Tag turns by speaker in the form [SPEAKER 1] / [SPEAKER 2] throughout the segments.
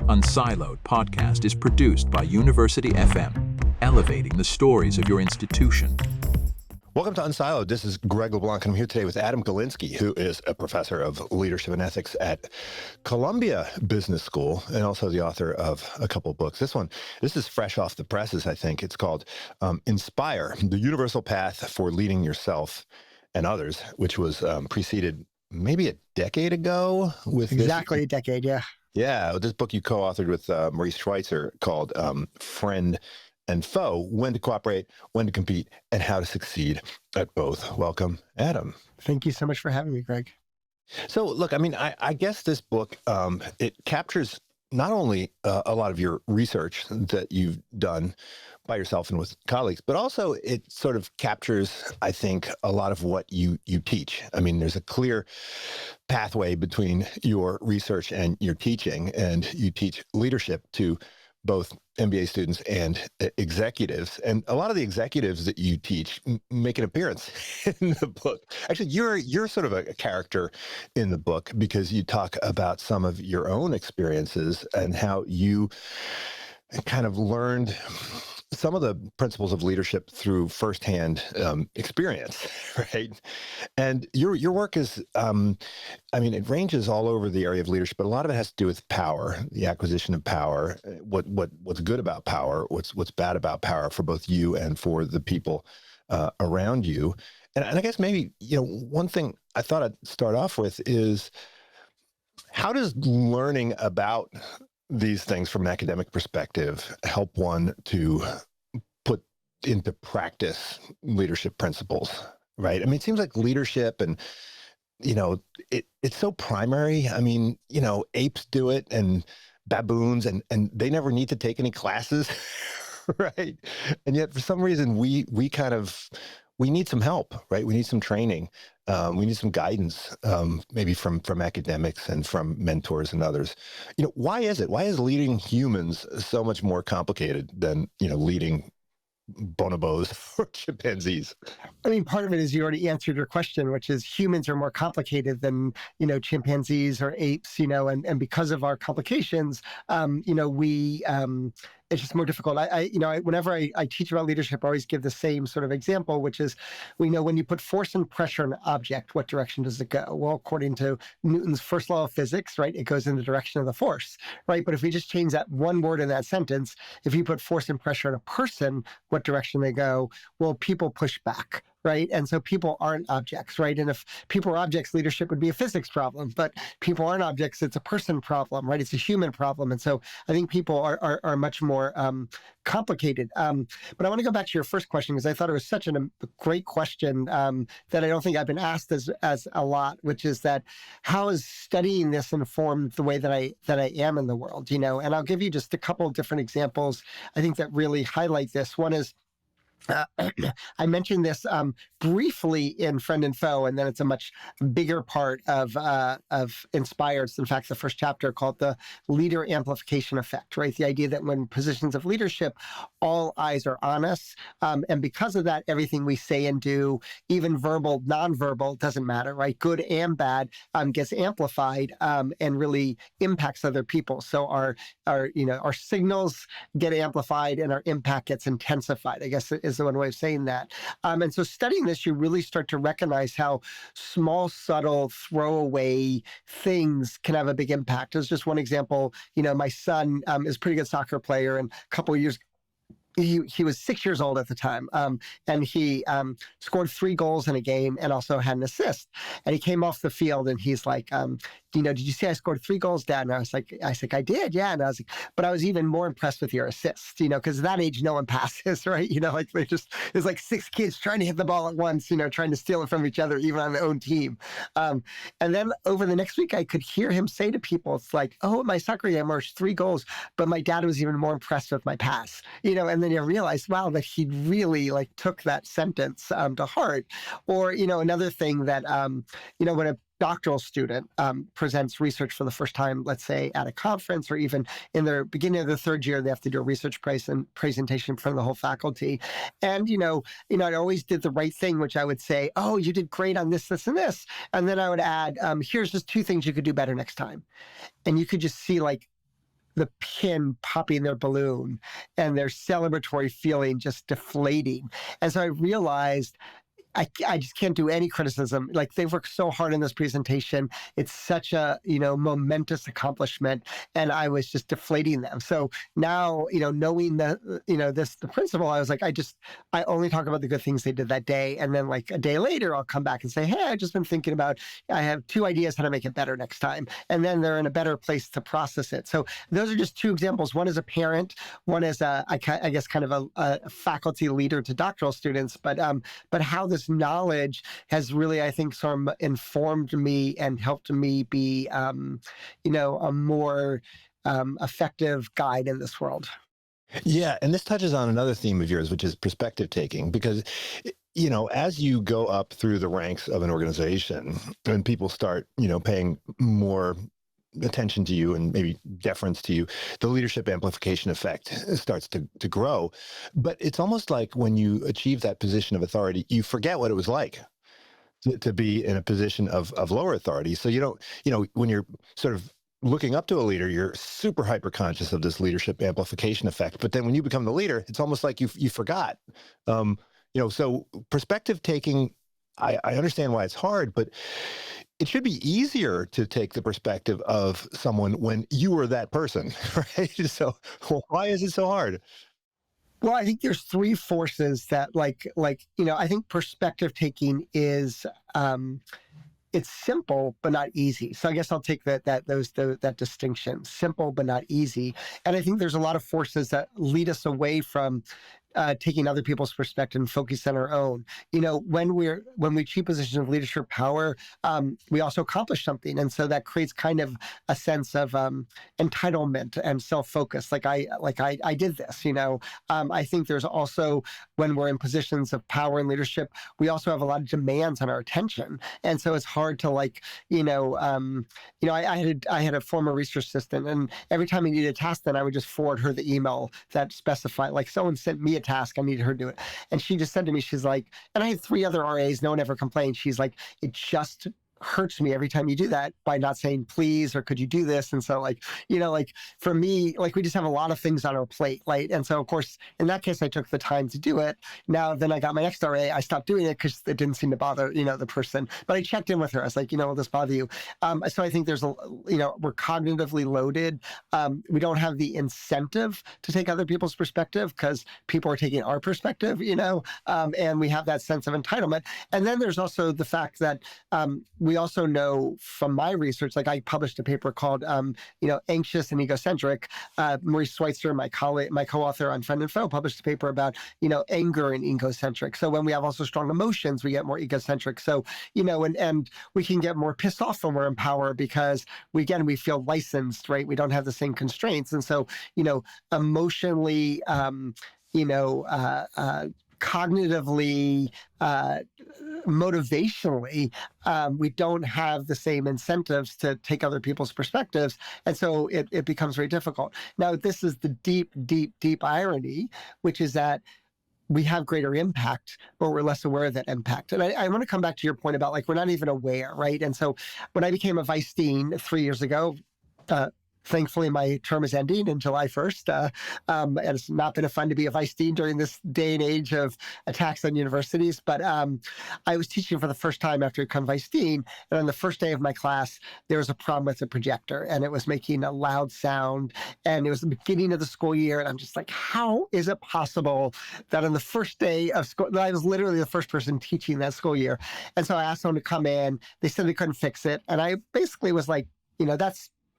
[SPEAKER 1] unSILOed podcast is produced by University FM, elevating the stories of your institution.
[SPEAKER 2] Welcome to unSILOed. This is Greg LeBlanc, and I'm here today with Adam Galinsky, who is a professor of leadership and ethics at Columbia Business School and also the author of a couple of books. This is fresh off the presses, I think. It's called Inspire, The Universal Path for Leading Yourself and Others, which was preceded maybe a decade ago with
[SPEAKER 3] Exactly a decade, yeah.
[SPEAKER 2] Yeah, this book you co-authored with Maurice Schweitzer called Friend and Foe, When to Cooperate, When to Compete, and How to Succeed at Both. Welcome, Adam.
[SPEAKER 3] Thank you so much for having me, Greg.
[SPEAKER 2] So look, I guess this book, it captures not only a lot of your research that you've done by yourself and with colleagues, but also it sort of captures, I think, a lot of what you teach. I mean, there's a clear pathway between your research and your teaching, and you teach leadership to both MBA students and executives. And a lot of the executives that you teach make an appearance in the book. Actually, you're sort of a character in the book because you talk about some of your own experiences and how you kind of learned some of the principles of leadership through firsthand experience, right? And your work is, it ranges all over the area of leadership, but a lot of it has to do with power, the acquisition of power, what's good about power, what's bad about power for both you and for the people around you. And I guess maybe, one thing I thought I'd start off with is, how does learning about these things from an academic perspective help one to put into practice leadership principles, right? I mean, it seems like leadership and, it's so primary. I mean, apes do it and baboons and they never need to take any classes, right? And yet for some reason we need some help, right? We need some training. We need some guidance, maybe from academics and from mentors and others. Why is it? Why is leading humans so much more complicated than, leading bonobos or chimpanzees?
[SPEAKER 3] I mean, part of it is you already answered your question, which is humans are more complicated than, chimpanzees or apes, and because of our complications, it's just more difficult. Whenever I teach about leadership, I always give the same sort of example, which is, we know when you put force and pressure on an object, what direction does it go? Well, according to Newton's first law of physics, right, it goes in the direction of the force, right? But if we just change that one word in that sentence, if you put force and pressure on a person, what direction they go? Well, people push back, right? And so people aren't objects, right? And if people were objects, leadership would be a physics problem, but people aren't objects, it's a person problem, right? It's a human problem. And so I think people are much more complicated. But I want to go back to your first question, because I thought it was such a great question that I don't think I've been asked as a lot, which is that how has studying this informed the way that I am in the world, And I'll give you just a couple of different examples, I think, that really highlight this. One is, I mentioned this briefly in Friend and Foe, and then it's a much bigger part of Inspire. It's in fact the first chapter, called the leader amplification effect, right? The idea that when positions of leadership, all eyes are on us. And because of that, everything we say and do, even verbal, nonverbal, doesn't matter, right? Good and bad gets amplified and really impacts other people. So our signals get amplified and our impact gets intensified, I guess is the one way of saying that. And so studying this, you really start to recognize how small, subtle, throwaway things can have a big impact. As just one example, my son is a pretty good soccer player, and a couple of years he was 6 years old at the time, and he scored 3 goals in a game and also had an assist. And he came off the field and he's like, did you see I scored 3 goals, Dad? And I was like, I did, yeah. And I was like, but I was even more impressed with your assists, because at that age, no one passes, right? There's like 6 kids trying to hit the ball at once, trying to steal it from each other, even on their own team. And then over the next week, I could hear him say to people, it's like, oh, my soccer game was 3 goals, but my dad was even more impressed with my pass, and then you realize, wow, that he really took that sentence to heart. Or, another thing that, when a doctoral student presents research for the first time, let's say at a conference, or even in their beginning of the 3rd year, they have to do a research presentation in front of the whole faculty. And, I always did the right thing, which I would say, oh, you did great on this, this, and this. And then I would add, here's just 2 things you could do better next time. And you could just see the pin popping their balloon and their celebratory feeling just deflating. And so I realized I just can't do any criticism. Like, they've worked so hard in this presentation. It's such a, momentous accomplishment. And I was just deflating them. So now, knowing that, the principle, I was like, I only talk about the good things they did that day. And then like a day later, I'll come back and say, hey, I've just been thinking about, I have 2 ideas how to make it better next time. And then they're in a better place to process it. So those are just 2 examples. One is a parent, one is I guess kind of a faculty leader to doctoral students, but how this knowledge has really, I think, sort of informed me and helped me be, a more effective guide in this world.
[SPEAKER 2] Yeah, and this touches on another theme of yours, which is perspective taking, because as you go up through the ranks of an organization and people start, paying more attention to you and maybe deference to you, the leadership amplification effect starts to grow. But it's almost like when you achieve that position of authority, you forget what it was like to be in a position of lower authority. So you don't, when you're sort of looking up to a leader, you're super hyper conscious of this leadership amplification effect. But then when you become the leader, it's almost like you forgot. So perspective taking, I understand why it's hard, but it should be easier to take the perspective of someone when you were that person, right? So why is it so hard?
[SPEAKER 3] Well, I think there's 3 forces that I think perspective taking is, it's simple, but not easy. So I guess I'll take that distinction, simple, but not easy. And I think there's a lot of forces that lead us away from taking other people's perspective and focus on our own. When we achieve positions of leadership power, we also accomplish something, and so that creates kind of a sense of entitlement and self-focus. Like I did this. I think there's also, when we're in positions of power and leadership, we also have a lot of demands on our attention, and so it's hard to I had a former research assistant, and every time I needed a task, then I would just forward her the email that specified, like, someone sent me a task, I needed her to do it. And she just said to me, she's like, and I had 3 other RAs, no one ever complained. She's like, it just hurts me every time you do that by not saying please or could you do this. And so for me, we just have a lot of things on our plate, right? And so of course in that case I took the time to do it. Now then I got my next RA, I stopped doing it because it didn't seem to bother the person, but I checked in with her. I was like, will this bother you? So I think there's we're cognitively loaded. We don't have the incentive to take other people's perspective because people are taking our perspective, and we have that sense of entitlement. And then there's also the fact that we also know from my research, I published a paper called, Anxious and Egocentric. Maurice Schweitzer, my co-author on Friend and Foe, published a paper about, anger and egocentric. So when we have also strong emotions, we get more egocentric. So, and we can get more pissed off when we're in power because we feel licensed, right? We don't have the same constraints. And so, emotionally, cognitively, motivationally, we don't have the same incentives to take other people's perspectives. And so it becomes very difficult. Now, this is the deep, deep, deep irony, which is that we have greater impact, but we're less aware of that impact. And I want to come back to your point about we're not even aware, right? And so when I became a vice dean 3 years ago, thankfully, my term is ending in July 1st. And it's not been fun to be a vice dean during this day and age of attacks on universities. But I was teaching for the first time after I become vice dean. And on the first day of my class, there was a problem with the projector. And it was making a loud sound. And it was the beginning of the school year. And I'm just like, how is it possible that on the first day of school, that I was literally the first person teaching that school year. And so I asked someone to come in. They said they couldn't fix it. And I basically was like,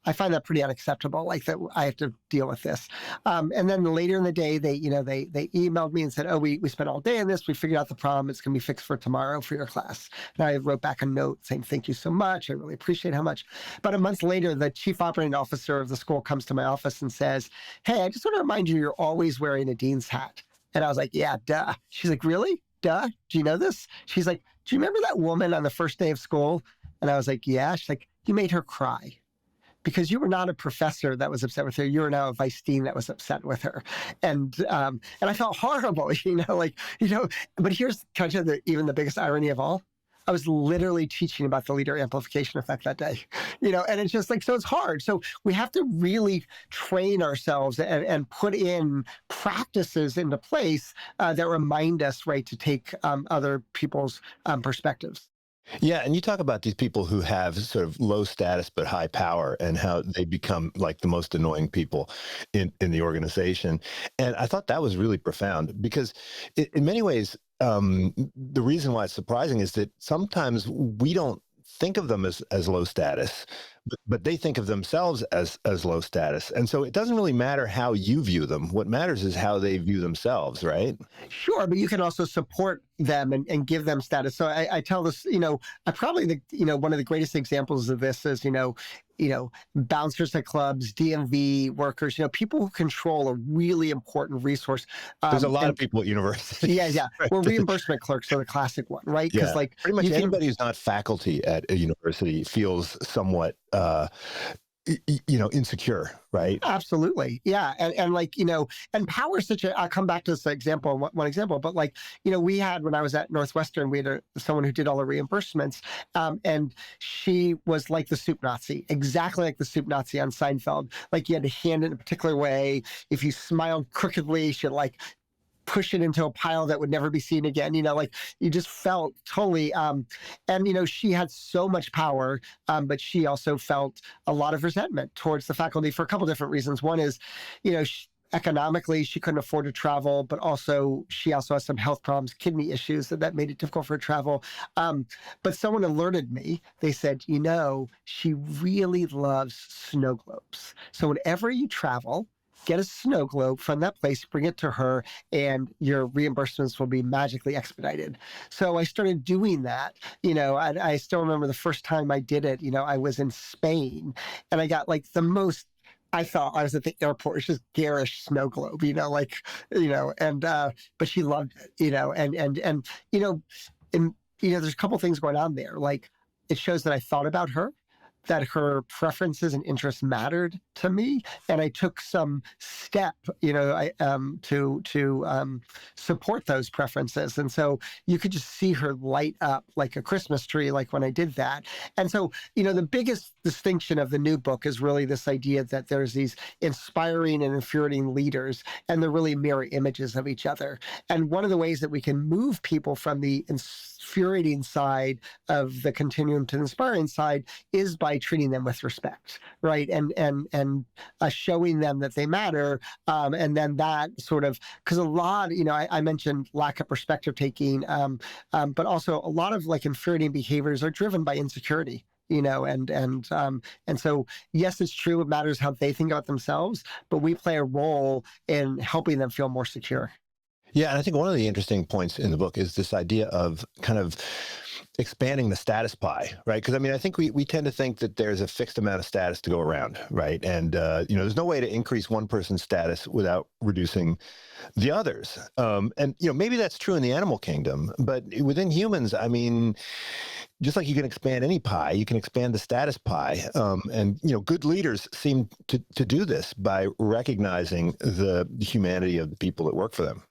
[SPEAKER 3] I find that pretty unacceptable, that I have to deal with this. And then later in the day, they emailed me and said, oh, we spent all day on this. We figured out the problem. It's going to be fixed for tomorrow for your class. And I wrote back a note saying, thank you so much. I really appreciate how much. But a month later, the chief operating officer of the school comes to my office and says, hey, I just want to remind you, you're always wearing a dean's hat. And I was like, yeah, duh. She's like, really? Duh? Do you know this? She's like, do you remember that woman on the first day of school? And I was like, yeah. She's like, you made her cry. Because you were not a professor that was upset with her. You were now a vice dean that was upset with her. And I felt horrible, but here's kind of even the biggest irony of all. I was literally teaching about the leader amplification effect that day, and it's just like, so it's hard. So we have to really train ourselves and put in practices into place that remind us, right, to take other people's perspectives.
[SPEAKER 2] Yeah, and you talk about these people who have sort of low status but high power and how they become like the most annoying people in the organization. And I thought that was really profound because in many ways, the reason why it's surprising is that sometimes we don't think of them as low status, but they think of themselves as low status. And so it doesn't really matter how you view them. What matters is how they view themselves, right?
[SPEAKER 3] Sure, but you can also support them and give them status. So I tell this, I probably one of the greatest examples of this is, bouncers at clubs, DMV workers, people who control a really important resource.
[SPEAKER 2] There's a lot of people at universities.
[SPEAKER 3] Yeah, yeah.
[SPEAKER 2] Right?
[SPEAKER 3] Well, reimbursement clerks are the classic one, right? Because
[SPEAKER 2] Yeah. Pretty much anybody who's not faculty at a university feels somewhat insecure, right?
[SPEAKER 3] Absolutely. Yeah. And power is I'll come back to this example, one example, but we had, when I was at Northwestern, we had someone who did all the reimbursements, and she was like the soup Nazi, exactly like the soup Nazi on Seinfeld. Like, you had to hand it in a particular way. If you smiled crookedly, she'd push it into a pile that would never be seen again. You just felt totally, she had so much power, but she also felt a lot of resentment towards the faculty for a couple different reasons. One is, economically, she couldn't afford to travel, but she also has some health problems, kidney issues, that made it difficult for her to travel. But someone alerted me. They said, she really loves snow globes. So whenever you travel, get a snow globe from that place, bring it to her, and your reimbursements will be magically expedited. So I started doing that. I still remember the first time I did it. I was in Spain, and I got the most. I thought I was at the airport. It's just garish snow globe, but she loved it, and there's a couple things going on there. It shows that I thought about her, that her preferences and interests mattered to me, and I took some step, to support those preferences. And so you could just see her light up like a Christmas tree, like when I did that. And so, the biggest distinction of the new book is really this idea that there's these inspiring and infuriating leaders, and they're really mirror images of each other. And one of the ways that we can move people from the infuriating side of the continuum to the inspiring side is by treating them with respect, right? And showing them that they matter. And then that sort of, because a lot, I mentioned lack of perspective taking, but also a lot of infuriating behaviors are driven by insecurity. And so, yes, it's true. It matters how they think about themselves, but we play a role in helping them feel more secure.
[SPEAKER 2] Yeah, and I think one of the interesting points in the book is this idea of kind of expanding the status pie, right? Because I think we tend to think that there's a fixed amount of status to go around, right? And there's no way to increase one person's status without reducing the others. And maybe that's true in the animal kingdom, but within humans, just like you can expand any pie, you can expand the status pie. And good leaders seem to do this by recognizing the humanity of the people that work for them.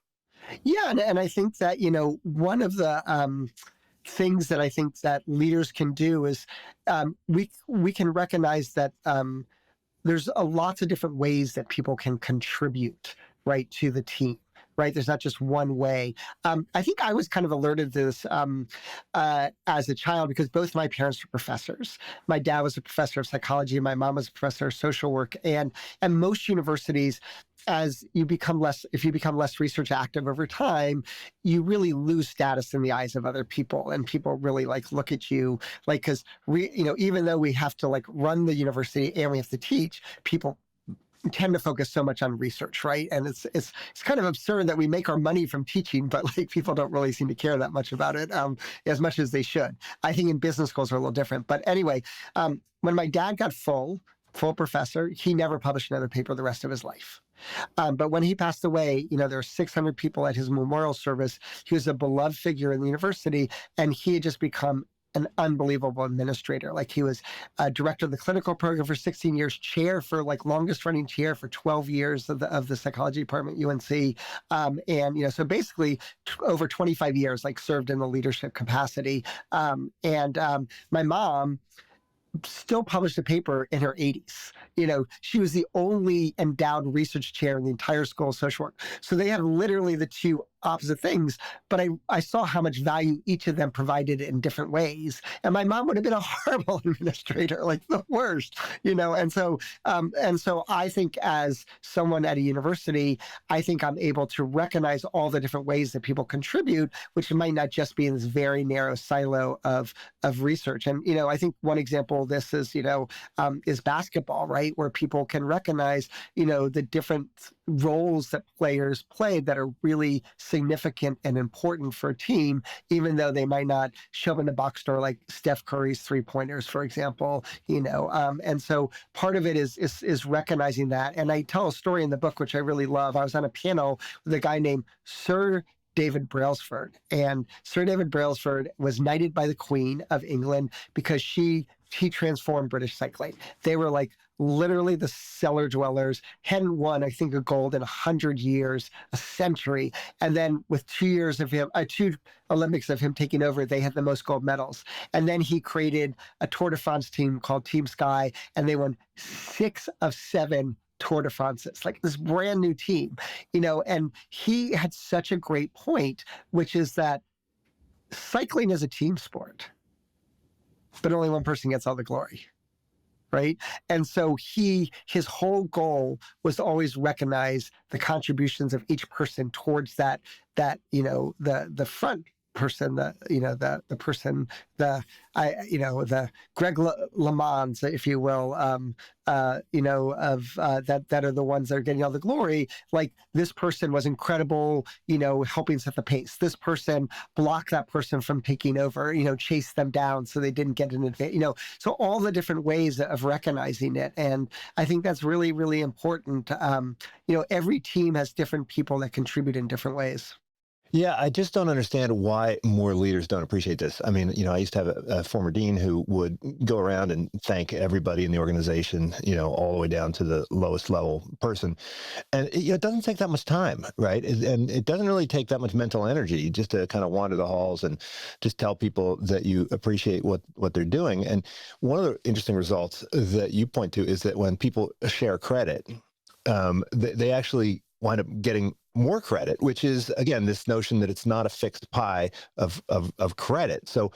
[SPEAKER 3] Yeah, and I think that one of the things that I think that leaders can do is we can recognize that there's lots of different ways that people can contribute, right, to the team. Right. There's not just one way. I think I was kind of alerted to this as a child because both my parents were professors. My dad was a professor of psychology. My mom was a professor of social work. And most universities, if you become less research active over time, you really lose status in the eyes of other people. And people really look at you because even though we have to run the university and we have to teach, people tend to focus so much on research, right? And it's kind of absurd that we make our money from teaching, but people don't really seem to care that much about it as much as they should. I think in business schools are a little different. But anyway, when my dad got full professor, he never published another paper the rest of his life. But when he passed away, there were 600 people at his memorial service. He was a beloved figure in the university, and he had just become an unbelievable administrator. Like he was director of the clinical program for 16 years, chair for longest running chair for 12 years of the psychology department at UNC. And so basically over 25 years, served in the leadership capacity. My mom still published a paper in her 80s. She was the only endowed research chair in the entire School of Social Work. So they have literally the two opposite things, but I saw how much value each of them provided in different ways. And my mom would have been a horrible administrator, the worst, And so I think as someone at a university, I think I'm able to recognize all the different ways that people contribute, which might not just be in this very narrow silo of research. And, I think one example of this is basketball, right? Where people can recognize, the different roles that players play that are really significant and important for a team, even though they might not show up in the box score like Steph Curry's 3-pointers, for example, and so part of it is recognizing that. And I tell a story in the book, which I really love. I was on a panel with a guy named Sir David Brailsford. And Sir David Brailsford was knighted by the Queen of England because he transformed British cycling. They were literally the cellar dwellers, hadn't won, I think, a gold in 100 years, a century. And then with 2 years of him, 2 Olympics of him taking over, they had the most gold medals. And then he created a Tour de France team called Team Sky, and they won 6 of 7 Tour de France's, this brand new team, and he had such a great point, which is that cycling is a team sport, but only one person gets all the glory. Right. And so his whole goal was to always recognize the contributions of each person towards that, the front person, the Greg LeMans, if you will, that are the ones that are getting all the glory. This person was incredible, helping set the pace. This person blocked that person from taking over, chased them down so they didn't get an advantage, so all the different ways of recognizing it. And I think that's really, really important. Every team has different people that contribute in different ways.
[SPEAKER 2] Yeah, I just don't understand why more leaders don't appreciate this. I mean, I used to have a former dean who would go around and thank everybody in the organization, all the way down to the lowest level person. And it doesn't take that much time, right? And it doesn't really take that much mental energy just to kind of wander the halls and just tell people that you appreciate what they're doing. And one of the interesting results that you point to is that when people share credit, they actually wind up getting more credit, which is, again, this notion that it's not a fixed pie of credit. So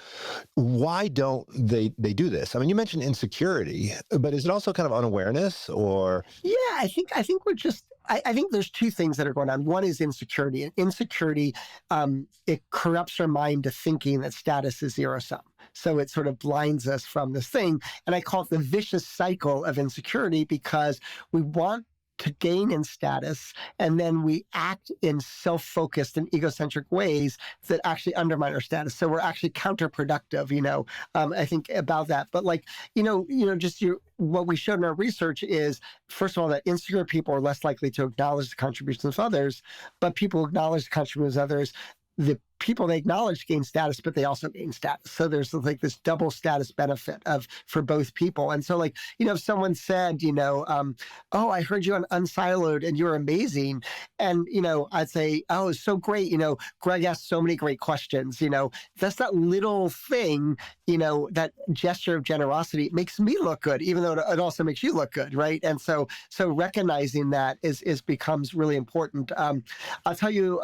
[SPEAKER 2] why don't they do this? I mean, you mentioned insecurity, but is it also kind of unawareness or?
[SPEAKER 3] Yeah, I think we're just, I think there's two things that are going on. One is insecurity. And insecurity, it corrupts our mind to thinking that status is zero sum. So it sort of blinds us from this thing. And I call it the vicious cycle of insecurity because we want to gain in status, and then we act in self-focused and egocentric ways that actually undermine our status. So we're actually counterproductive, I think about that. But what we showed in our research is, first of all, that insecure people are less likely to acknowledge the contributions of others, but people who acknowledge the contributions of others, the people they acknowledge gain status, but they also gain status. So there's this double status benefit for both people. And so if someone said, oh, I heard you on unSILOed and you're amazing. And, I'd say, oh, it's so great. Greg asked so many great questions. That's that little thing, that gesture of generosity makes me look good, even though it also makes you look good. Right. And so recognizing that becomes really important. I'll tell you,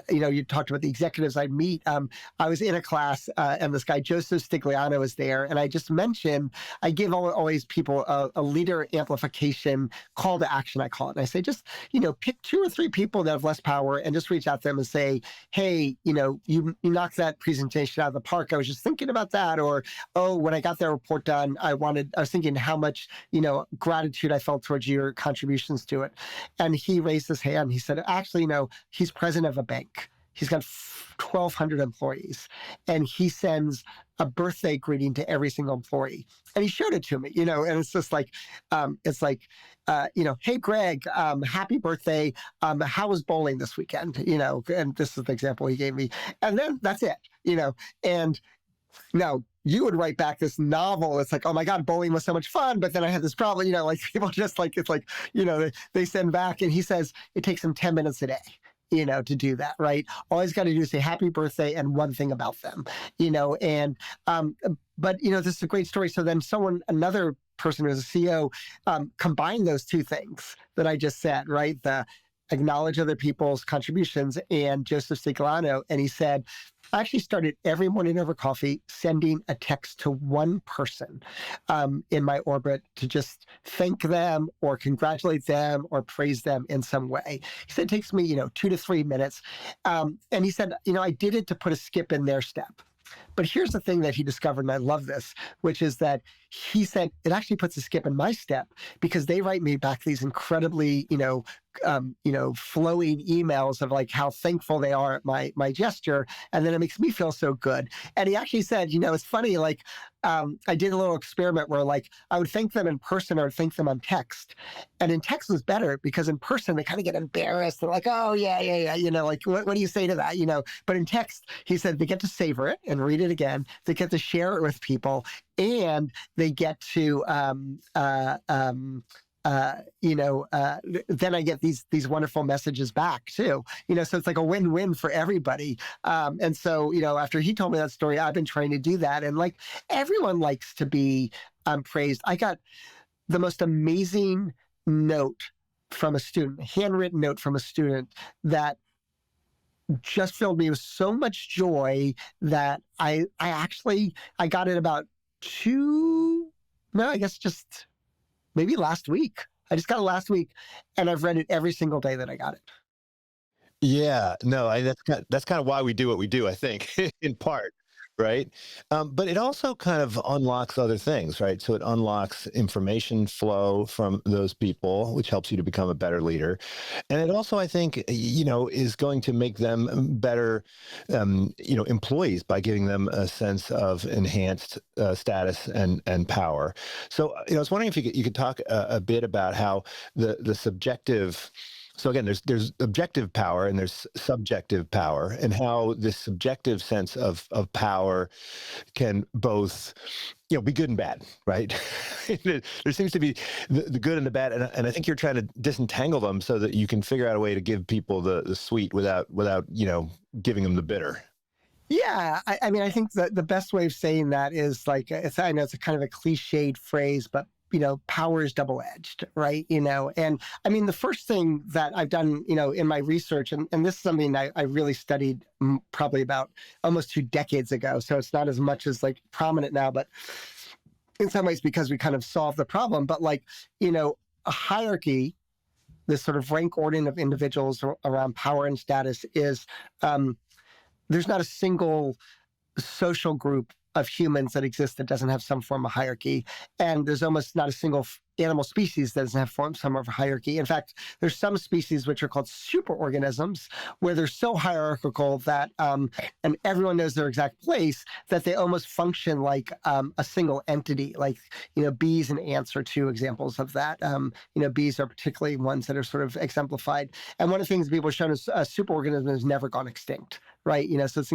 [SPEAKER 3] you talked about the executives I meet. I was in a class and this guy, Joseph Stigliano, was there. And I just mentioned, I give always people a leader amplification call to action, I call it. And I say, just, pick 2 or 3 people that have less power and just reach out to them and say, hey, you knocked that presentation out of the park. I was just thinking about that. Or, oh, when I got that report done, I was thinking how much, gratitude I felt towards your contributions to it. And he raised his hand. He said, actually, he's president of a bank. He's got 1,200 employees, and he sends a birthday greeting to every single employee. And he showed it to me, and it's just hey, Greg, happy birthday. How was bowling this weekend? And this is the example he gave me. And then that's it, and Now, you would write back this novel. It's like, oh my God, bowling was so much fun. But then I had this problem, like people just like, it's like, they send back and he says it takes him 10 minutes a day, to do that, right? All he's got to do is say happy birthday and one thing about them, but, this is a great story. So then another person who's a CEO, combined those two things that I just said, right? The acknowledge other people's contributions and Joseph Stiglano. And he said, I actually started every morning over coffee sending a text to one person in my orbit to just thank them or congratulate them or praise them in some way. He said it takes me, 2 to 3 minutes. And he said, I did it to put a skip in their step. But here's the thing that he discovered, and I love this, which is that he said it actually puts a skip in my step because they write me back these incredibly, flowing emails of like how thankful they are at my gesture, and then it makes me feel so good. And he actually said, it's funny, like I did a little experiment where like I would thank them in person or thank them on text, and in text was better because in person they kind of get embarrassed. They're like, oh yeah, like what do you say to that, But in text, he said they get to savor it and read it again. They get to share it with people, and they get to then I get these wonderful messages back too. So it's like a win-win for everybody. And so, after he told me that story, I've been trying to do that. And like everyone likes to be praised. I got the most amazing note from a student, handwritten note from a student that just filled me with so much joy that I got it about just maybe last week. I just got it last week, and I've read it every single day that I got it.
[SPEAKER 2] Yeah, no, that's kind of why we do what we do, I think, in part, right? But it also kind of unlocks other things, right? So it unlocks information flow from those people, which helps you to become a better leader. And it also, I think, is going to make them better, employees by giving them a sense of enhanced status and power. So, I was wondering if you could talk a bit about how the subjective. So again, there's objective power and there's subjective power, and how this subjective sense of power can both, be good and bad, right? There seems to be the good and the bad, and I think you're trying to disentangle them so that you can figure out a way to give people the sweet without giving them the bitter.
[SPEAKER 3] Yeah, I think that the best way of saying that is like, I know it's a kind of a cliched phrase, but power is double-edged, right? And I mean, the first thing that I've done, in my research, and this is something I really studied probably about almost 2 decades ago. So it's not as much as like prominent now, but in some ways because we kind of solved the problem. But like, a hierarchy, this sort of rank ordering of individuals around power and status is, there's not a single social group of humans that exists that doesn't have some form of hierarchy. And there's almost not a single animal species that doesn't have some form of hierarchy. In fact, there's some species which are called superorganisms, where they're so hierarchical that, and everyone knows their exact place, that they almost function like a single entity. Like, bees and ants are 2 examples of that. Bees are particularly ones that are sort of exemplified. And one of the things people have shown is a superorganism has never gone extinct, right? So it's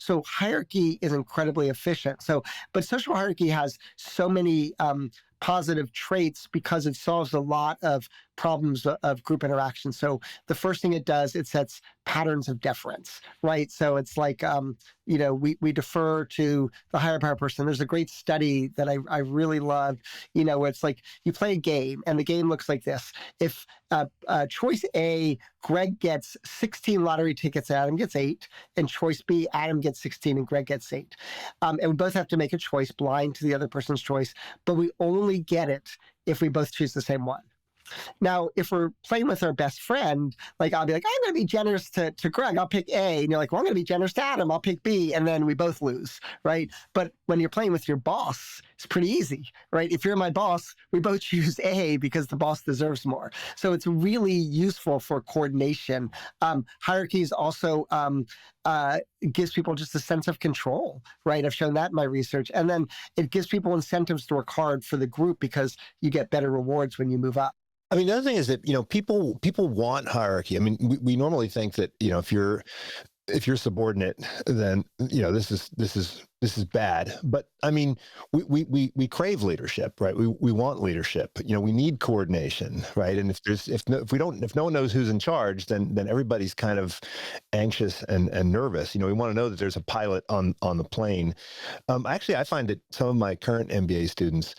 [SPEAKER 3] so hierarchy is incredibly efficient. But social hierarchy has so many positive traits because it solves a lot of problems of group interaction. So the first thing it does, it sets patterns of deference, right? So it's like, we defer to the higher power person. There's a great study that I really loved, where it's like you play a game and the game looks like this. If choice A, Greg gets 16 lottery tickets, Adam gets 8, and choice B, Adam gets 16 and Greg gets 8. And we both have to make a choice blind to the other person's choice, but we only get it if we both choose the same one. Now, if we're playing with our best friend, like I'll be like, I'm going to be generous to Greg, I'll pick A. And you're like, well, I'm going to be generous to Adam, I'll pick B. And then we both lose, right? But when you're playing with your boss, it's pretty easy, right? If you're my boss, we both choose A because the boss deserves more. So it's really useful for coordination. Hierarchies also gives people just a sense of control, right? I've shown that in my research. And then it gives people incentives to work hard for the group because you get better rewards when you move up.
[SPEAKER 2] I mean, the other thing is that, people want hierarchy. I mean, we normally think that, if you're if you're subordinate, then this is bad. But I mean, we crave leadership, right? We want leadership. We need coordination, right? And if no one knows who's in charge, then everybody's kind of anxious and nervous. We want to know that there's a pilot on the plane. Actually, I find that some of my current MBA students,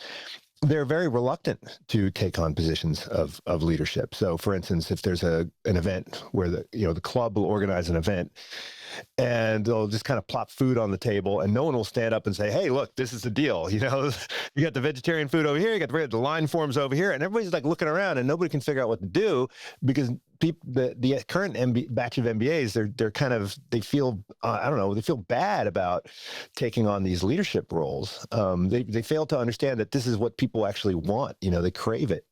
[SPEAKER 2] they're very reluctant to take on positions of leadership. So, for instance, if there's an event where the club will organize an event, and they'll just kind of plop food on the table, and no one will stand up and say, "Hey, look, this is the deal." You got the vegetarian food over here, you got the line forms over here, and everybody's like looking around, and nobody can figure out what to do because the current batch of MBAs, they're kind of, they feel I don't know, they feel bad about taking on these leadership roles. They fail to understand that this is what people actually want. They crave it.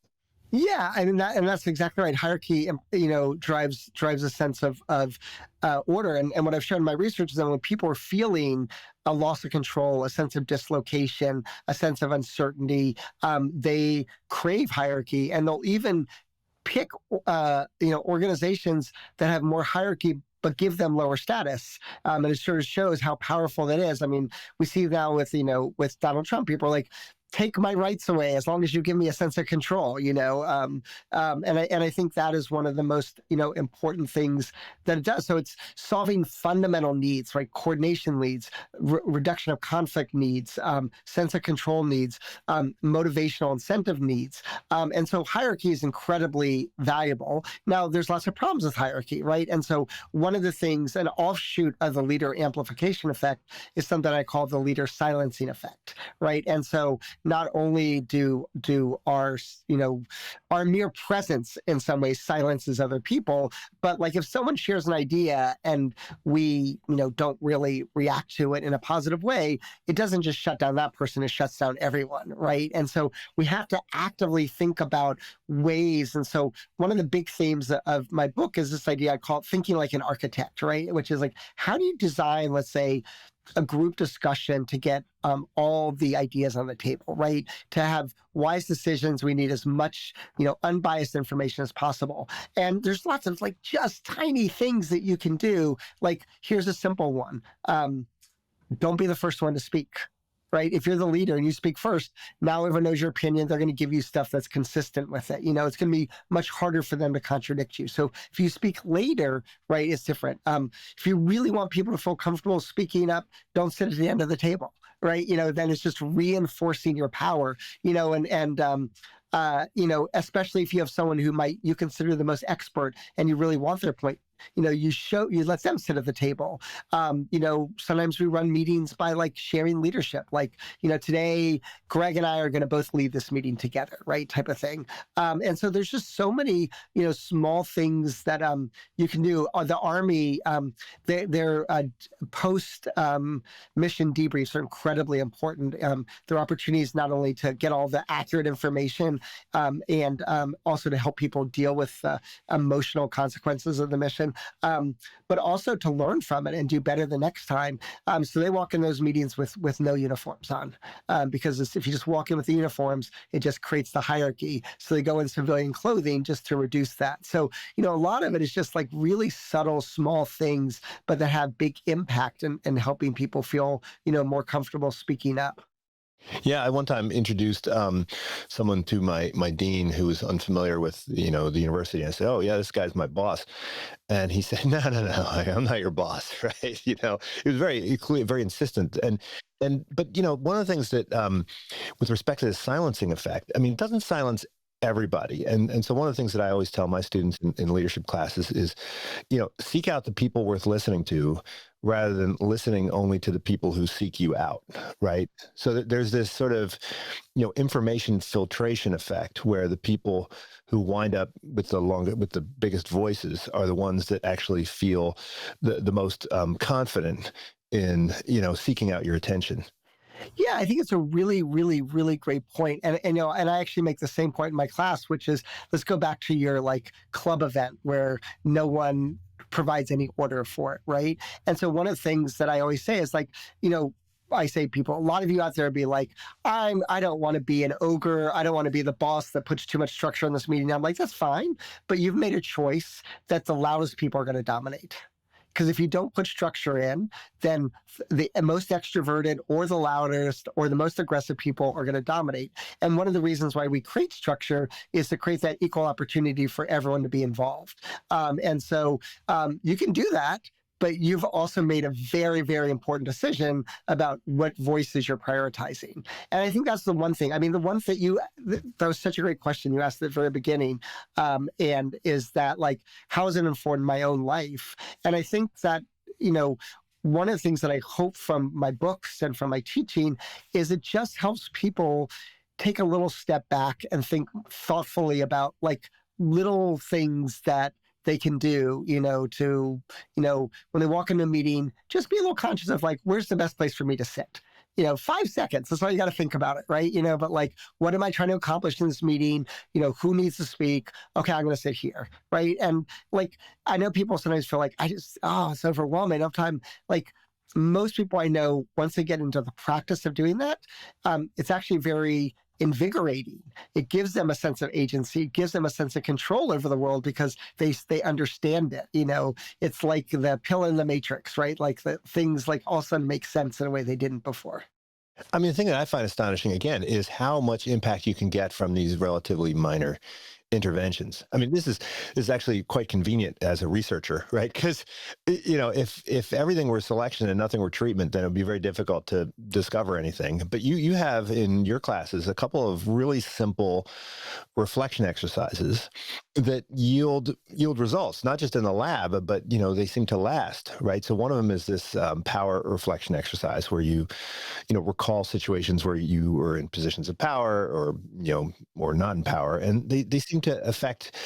[SPEAKER 3] Yeah, and that's exactly right. Hierarchy, drives a sense of order. And what I've shown in my research is that when people are feeling a loss of control, a sense of dislocation, a sense of uncertainty, they crave hierarchy, and they'll even pick organizations that have more hierarchy but give them lower status. And it sort of shows how powerful that is. I mean, we see now with Donald Trump, people are like, take my rights away as long as you give me a sense of control, and I think that is one of the most, important things that it does. So it's solving fundamental needs, right? Coordination needs, reduction of conflict needs, sense of control needs, motivational incentive needs. And so hierarchy is incredibly valuable. Now, there's lots of problems with hierarchy, right? And so one of the things, an offshoot of the leader amplification effect, is something I call the leader silencing effect, right? And so not only do our mere presence in some ways silences other people, but like if someone shares an idea and we don't really react to it in a positive way, it doesn't just shut down that person, it shuts down everyone, right? And so we have to actively think about ways. And so one of the big themes of my book is this idea I call it thinking like an architect, right? Which is like, how do you design, let's say, a group discussion to get all the ideas on the table, right? To have wise decisions, we need as much, unbiased information as possible. And there's lots of like just tiny things that you can do. Like, here's a simple one. Don't be the first one to speak. Right? If you're the leader and you speak first, now everyone knows your opinion. They're going to give you stuff that's consistent with it. It's going to be much harder for them to contradict you. So if you speak later, right, it's different. If you really want people to feel comfortable speaking up, don't sit at the end of the table, right? Then it's just reinforcing your power, especially if you have someone who you consider the most expert and you really want their point. You let them sit at the table. Sometimes we run meetings by like sharing leadership. Like, today, Greg and I are going to both lead this meeting together, right? Type of thing. And so there's just so many, small things that you can do. The Army, their post mission debriefs are incredibly important. There are opportunities not only to get all the accurate information and also to help people deal with emotional consequences of the mission. But also to learn from it and do better the next time. So they walk in those meetings with no uniforms on, because if you just walk in with the uniforms, it just creates the hierarchy. So they go in civilian clothing just to reduce that. So, a lot of it is just like really subtle, small things, but that have big impact in helping people feel, more comfortable speaking up.
[SPEAKER 2] Yeah, I one time introduced someone to my dean who was unfamiliar with the university. I said, "Oh yeah, this guy's my boss," and he said, "No, no, no, I'm not your boss." Right? He was very clear, very insistent, but one of the things that with respect to the silencing effect, I mean, it doesn't silence everybody, and so one of the things that I always tell my students in leadership classes is, seek out the people worth listening to, rather than listening only to the people who seek you out, right? So there's this sort of, information filtration effect where the people who wind up with the biggest voices are the ones that actually feel the most confident in, seeking out your attention.
[SPEAKER 3] Yeah, I think it's a really, really, really great point. And I actually make the same point in my class, which is, let's go back to your like club event where no one provides any order for it, right? And so one of the things that I always say is like, I say people, a lot of you out there be like, I don't want to be an ogre. I don't want to be the boss that puts too much structure on this meeting. I'm like, that's fine, but you've made a choice that the loudest people are going to dominate. Because if you don't put structure in, then the most extroverted or the loudest or the most aggressive people are going to dominate. And one of the reasons why we create structure is to create that equal opportunity for everyone to be involved. And so you can do that, but you've also made a very, very important decision about what voices you're prioritizing. And I think that's the one thing. I mean, the one thing that was such a great question you asked at the very beginning, and is that, like, how has it informed my own life? And I think that, one of the things that I hope from my books and from my teaching is it just helps people take a little step back and think thoughtfully about, like, little things that they can do, when they walk into a meeting, just be a little conscious of, like, where's the best place for me to sit? 5 seconds. That's all you got to think about it, right? But, like, what am I trying to accomplish in this meeting? Who needs to speak? Okay, I'm going to sit here, right? And, like, I know people sometimes feel like, it's overwhelming. I don't have time. Like, most people I know, once they get into the practice of doing that, it's actually very invigorating. It gives them a sense of agency. It gives them a sense of control over the world because they understand it. It's like the pill in the matrix, right? Like, the things, like, all of a sudden make sense in a way they didn't before.
[SPEAKER 2] I mean, the thing that I find astonishing, again, is how much impact you can get from these relatively minor interventions. I mean, this is actually quite convenient as a researcher, right? Because, if everything were selection and nothing were treatment, then it would be very difficult to discover anything. But you have in your classes a couple of really simple reflection exercises that yield results, not just in the lab, but they seem to last, right? So one of them is this power reflection exercise where you recall situations where you were in positions of power or not in power, and they seem to affect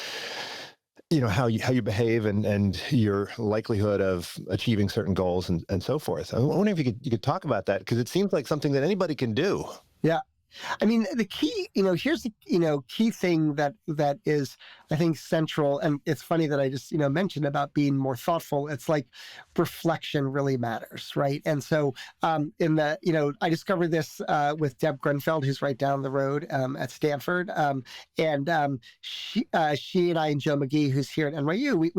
[SPEAKER 2] how you behave and your likelihood of achieving certain goals and so forth. I wonder if you could talk about that, because it seems like something that anybody can do.
[SPEAKER 3] Yeah. I mean, the key, here's the, key thing that is, I think, central. And it's funny that I just, mentioned about being more thoughtful. It's like reflection really matters, right? And so I discovered this with Deb Grunfeld, who's right down the road at Stanford. She and I and Joe McGee, who's here at NYU,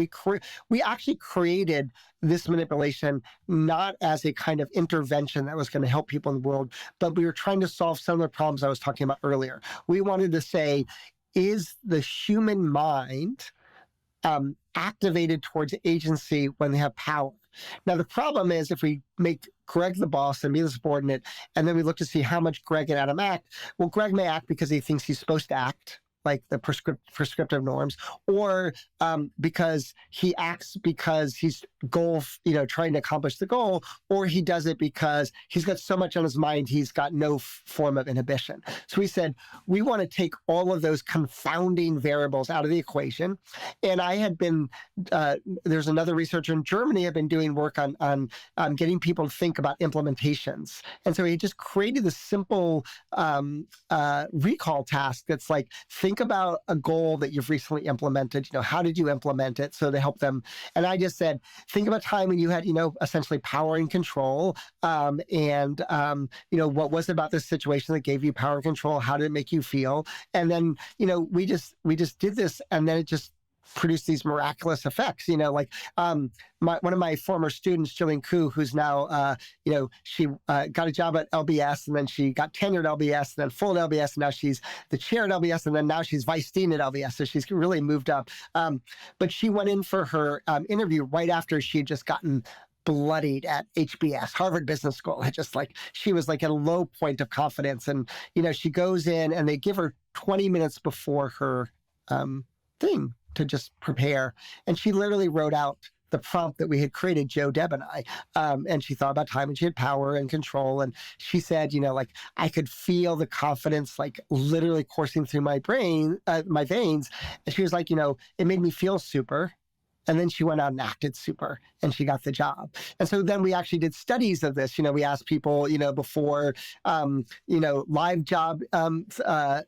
[SPEAKER 3] we actually created this manipulation not as a kind of intervention that was going to help people in the world, but we were trying to solve some of the problems I was talking about earlier. We wanted to say, is the human mind activated towards agency when they have power? Now, the problem is, if we make Greg the boss and me the subordinate, and then we look to see how much Greg and Adam act, well, Greg may act because he thinks he's supposed to act, like the prescriptive norms, or because he acts because he's trying to accomplish the goal, or he does it because he's got so much on his mind, he's got no form of inhibition. So we said, we want to take all of those confounding variables out of the equation. And I had been, there's another researcher in Germany, I've been doing work on getting people to think about implementations. And so he just created this simple recall task that's like, think about a goal that you've recently implemented. How did you implement it? So to help them. And I just said, think about a time when you had, essentially power and control. What was it about this situation that gave you power and control? How did it make you feel? And then, we just did this, and then it just produce these miraculous effects. One of my former students, Jillian Koo, who's now, she got a job at LBS, and then she got tenure at LBS, and then full at LBS, and now she's the chair at LBS, and then now she's vice dean at LBS. So she's really moved up. But she went in for her interview right after she had just gotten bloodied at HBS, Harvard Business School. She was like at a low point of confidence. And, she goes in and they give her 20 minutes before her thing to just prepare. And she literally wrote out the prompt that we had created, Joe, Deb, and I. And she thought about time, and she had power and control. And she said, I could feel the confidence, literally coursing through my brain, my veins. And she was like, it made me feel super. And then she went out and acted super, and she got the job. And so then we actually did studies of this. We asked people, before, live job, not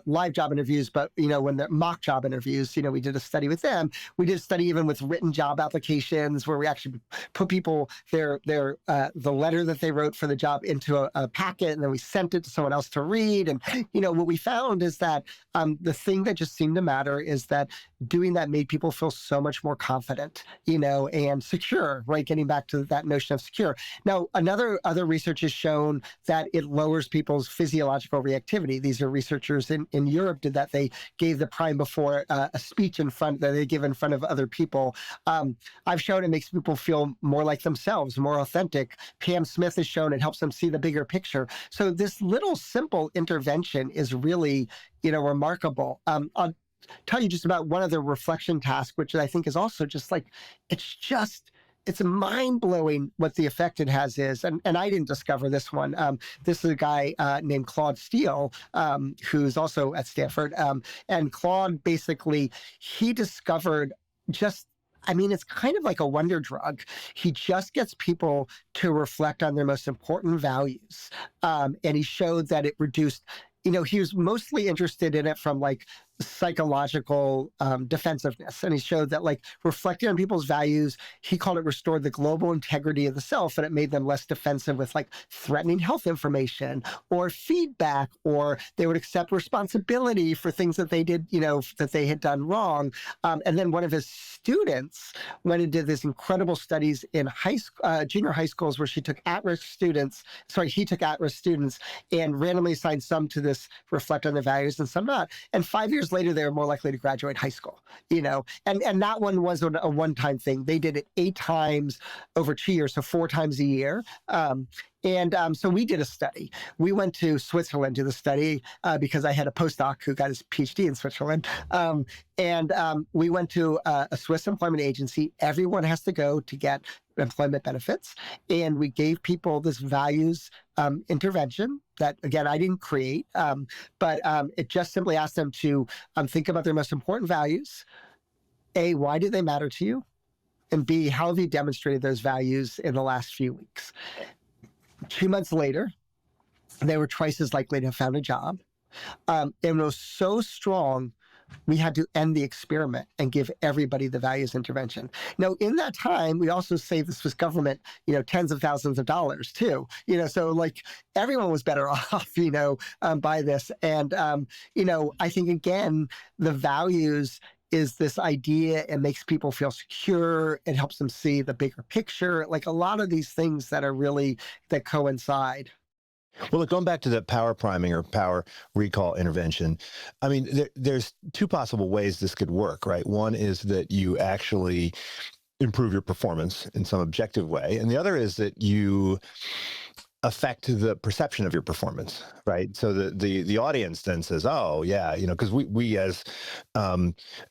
[SPEAKER 3] live job interviews, but, when they're mock job interviews, we did a study with them. We did a study even with written job applications, where we actually put people, the letter that they wrote for the job into a packet, and then we sent it to someone else to read. And, what we found is that the thing that just seemed to matter is that doing that made people people feel so much more confident, and secure, right? Getting back to that notion of secure. Now, other research has shown that it lowers people's physiological reactivity. These are researchers in Europe did that. They gave the prime before a speech that they give in front of other people. I've shown it makes people feel more like themselves, more authentic. Pam Smith has shown it helps them see the bigger picture. So this little simple intervention is really, remarkable. I'll tell you just about one other reflection task, which I think is also just like, it's mind-blowing what the effect it has is. And I didn't discover this one. This is a guy named Claude Steele, who's also at Stanford. And Claude, basically, he discovered it's kind of like a wonder drug. He just gets people to reflect on their most important values. And he showed that it reduced, he was mostly interested in it from like psychological defensiveness. And he showed that like reflecting on people's values, he called it restored the global integrity of the self, and it made them less defensive with like threatening health information or feedback, or they would accept responsibility for things that they did, that they had done wrong. And then one of his students went and did this incredible studies in junior high schools where he took at-risk students and randomly assigned some to this reflect on their values and some not. And 5 years later, they were more likely to graduate high school, and that one was a one-time thing. They did it 8 times over 2 years, so 4 times a year. So we did a study. We went to Switzerland to do the study because I had a postdoc who got his PhD in Switzerland. We went to a Swiss employment agency. Everyone has to go to get employment benefits. And we gave people this values intervention that, again, I didn't create, but it just simply asked them to think about their most important values. A, why do they matter to you? And B, how have you demonstrated those values in the last few weeks? 2 months later, they were twice as likely to have found a job. And it was so strong, we had to end the experiment and give everybody the values intervention. Now, in that time, we also saved the Swiss government, tens of thousands of dollars too. So like everyone was better off, by this. And, I think, again, the values is this idea. It makes people feel secure. It helps them see the bigger picture. Like a lot of these things that coincide.
[SPEAKER 2] Well, look, going back to the power priming or power recall intervention, I mean, there's 2 possible ways this could work, right? One is that you actually improve your performance in some objective way. And the other is that you affect the perception of your performance, right? So the audience then says, oh yeah, because we as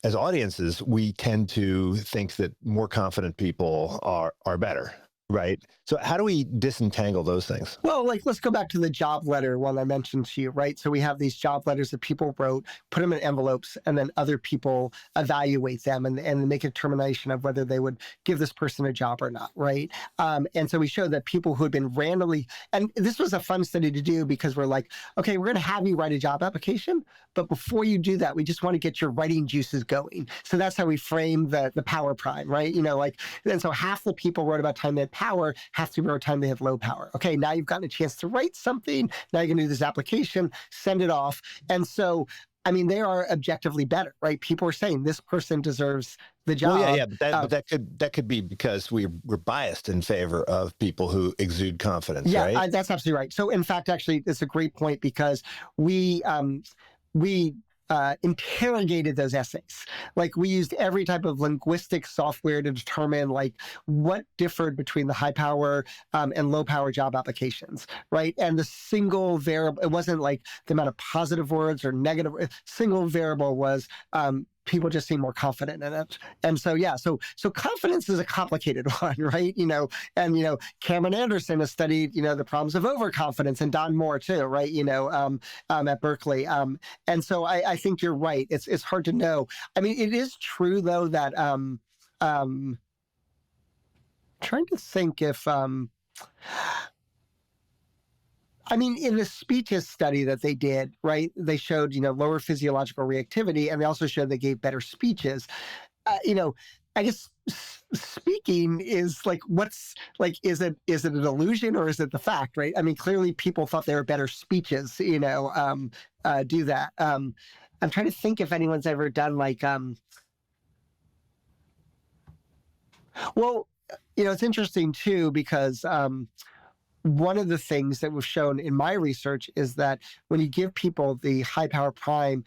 [SPEAKER 2] audiences, we tend to think that more confident people are better. Right. So how do we disentangle those things?
[SPEAKER 3] Well, let's go back to the job letter one I mentioned to you, right? So we have these job letters that people wrote, put them in envelopes, and then other people evaluate them and make a determination of whether they would give this person a job or not, right? And so we showed that people who had been randomly, and this was a fun study to do because we're like, okay, we're going to have you write a job application, but before you do that, we just want to get your writing juices going. So that's how we frame the power prime, right? And so half the people wrote about time they had power, half the people wrote time they have low power. Okay, now you've gotten a chance to write something. Now you're going to do this application, send it off. And so, they are objectively better, right? People are saying this person deserves the job.
[SPEAKER 2] Well, yeah, but that could be because we're biased in favor of people who exude confidence, right?
[SPEAKER 3] Yeah, that's absolutely right. So in fact, actually, it's a great point because we interrogated those essays. Like we used every type of linguistic software to determine what differed between the high power and low power job applications, right? And the single variable, it wasn't like the amount of positive words or negative, single variable was people just seem more confident in it. And so, so confidence is a complicated one, right? Cameron Anderson has studied, the problems of overconfidence, and Don Moore too, right? At Berkeley. And so I think you're right. It's hard to know. It is true though that, trying to think if, in the speeches study that they did, right, they showed, lower physiological reactivity, and they also showed they gave better speeches. I guess speaking is is it an illusion or is it the fact, right? Clearly people thought they were better speeches, do that. I'm trying to think if anyone's ever done Well, it's interesting too, because one of the things that was shown in my research is that when you give people the high power prime,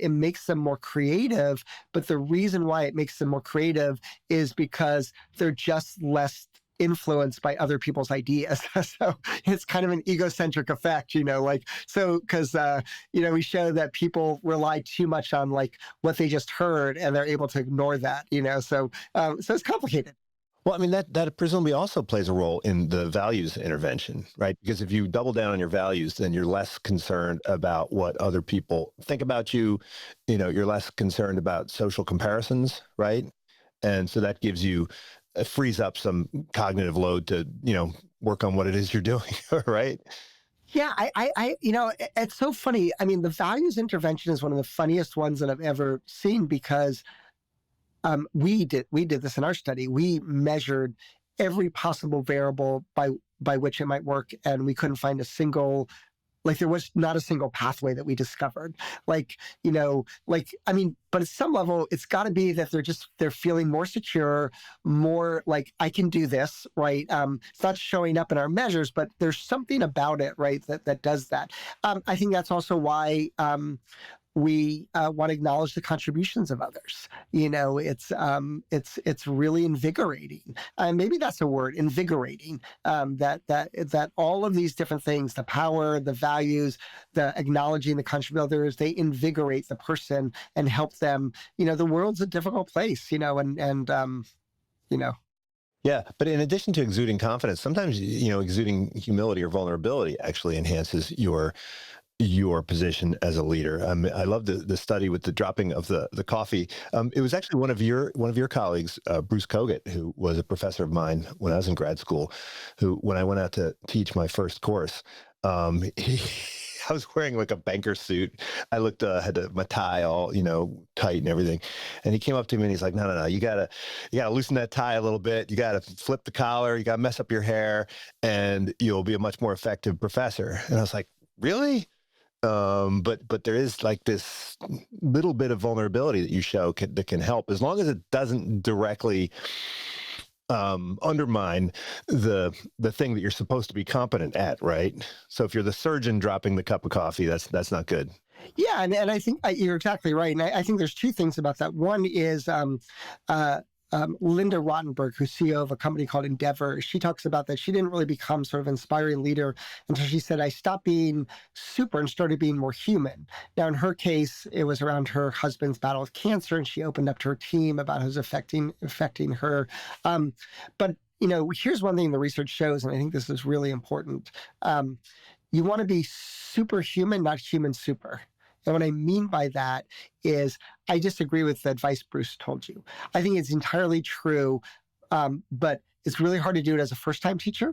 [SPEAKER 3] it makes them more creative. But the reason why it makes them more creative is because they're just less influenced by other people's ideas. So it's kind of an egocentric effect, because we show that people rely too much on like what they just heard, and they're able to ignore that. So it's complicated.
[SPEAKER 2] Well, I mean, that presumably also plays a role in the values intervention, right? Because if you double down on your values, then you're less concerned about what other people think about you. You're less concerned about social comparisons, right? And so that gives you, frees up some cognitive load to, work on what it is you're doing, right?
[SPEAKER 3] Yeah, it's so funny. I mean, the values intervention is one of the funniest ones that I've ever seen, because we did this in our study. We measured every possible variable by which it might work, and we couldn't find a single, there was not a single pathway that we discovered. But at some level, it's got to be that they're feeling more secure, more like, I can do this, right? It's not showing up in our measures, but there's something about it, right, that does that. I think that's also why we want to acknowledge the contributions of others. It's really invigorating. Maybe that's a word, invigorating. That all of these different things, the power, the values, the acknowledging the contribution of others, they invigorate the person and help them. The world's a difficult place.
[SPEAKER 2] Yeah, but in addition to exuding confidence, sometimes exuding humility or vulnerability actually enhances your position as a leader. I love the study with the dropping of the coffee. It was actually one of your colleagues, Bruce Kogut, who was a professor of mine when I was in grad school, who, when I went out to teach my first course, I was wearing like a banker suit. I had my tie all, tight and everything. And he came up to me and he's like, no, you gotta loosen that tie a little bit. You gotta flip the collar. You gotta mess up your hair, and you'll be a much more effective professor. And I was like, really? But there is like this little bit of vulnerability that you show that can help, as long as it doesn't directly undermine the thing that you're supposed to be competent at, right? So if you're the surgeon dropping the cup of coffee, that's not good.
[SPEAKER 3] Yeah, and I think you're exactly right. And I think there's two things about that. One is Linda Rottenberg, who's CEO of a company called Endeavor. She talks about that she didn't really become sort of inspiring leader until she said, I stopped being super and started being more human. Now, in her case, it was around her husband's battle with cancer, and she opened up to her team about how it was affecting her. But here's one thing the research shows, and I think this is really important. You want to be superhuman, not human super. And what I mean by that is, I disagree with the advice Bruce told you. I think it's entirely true, but it's really hard to do it as a first-time teacher,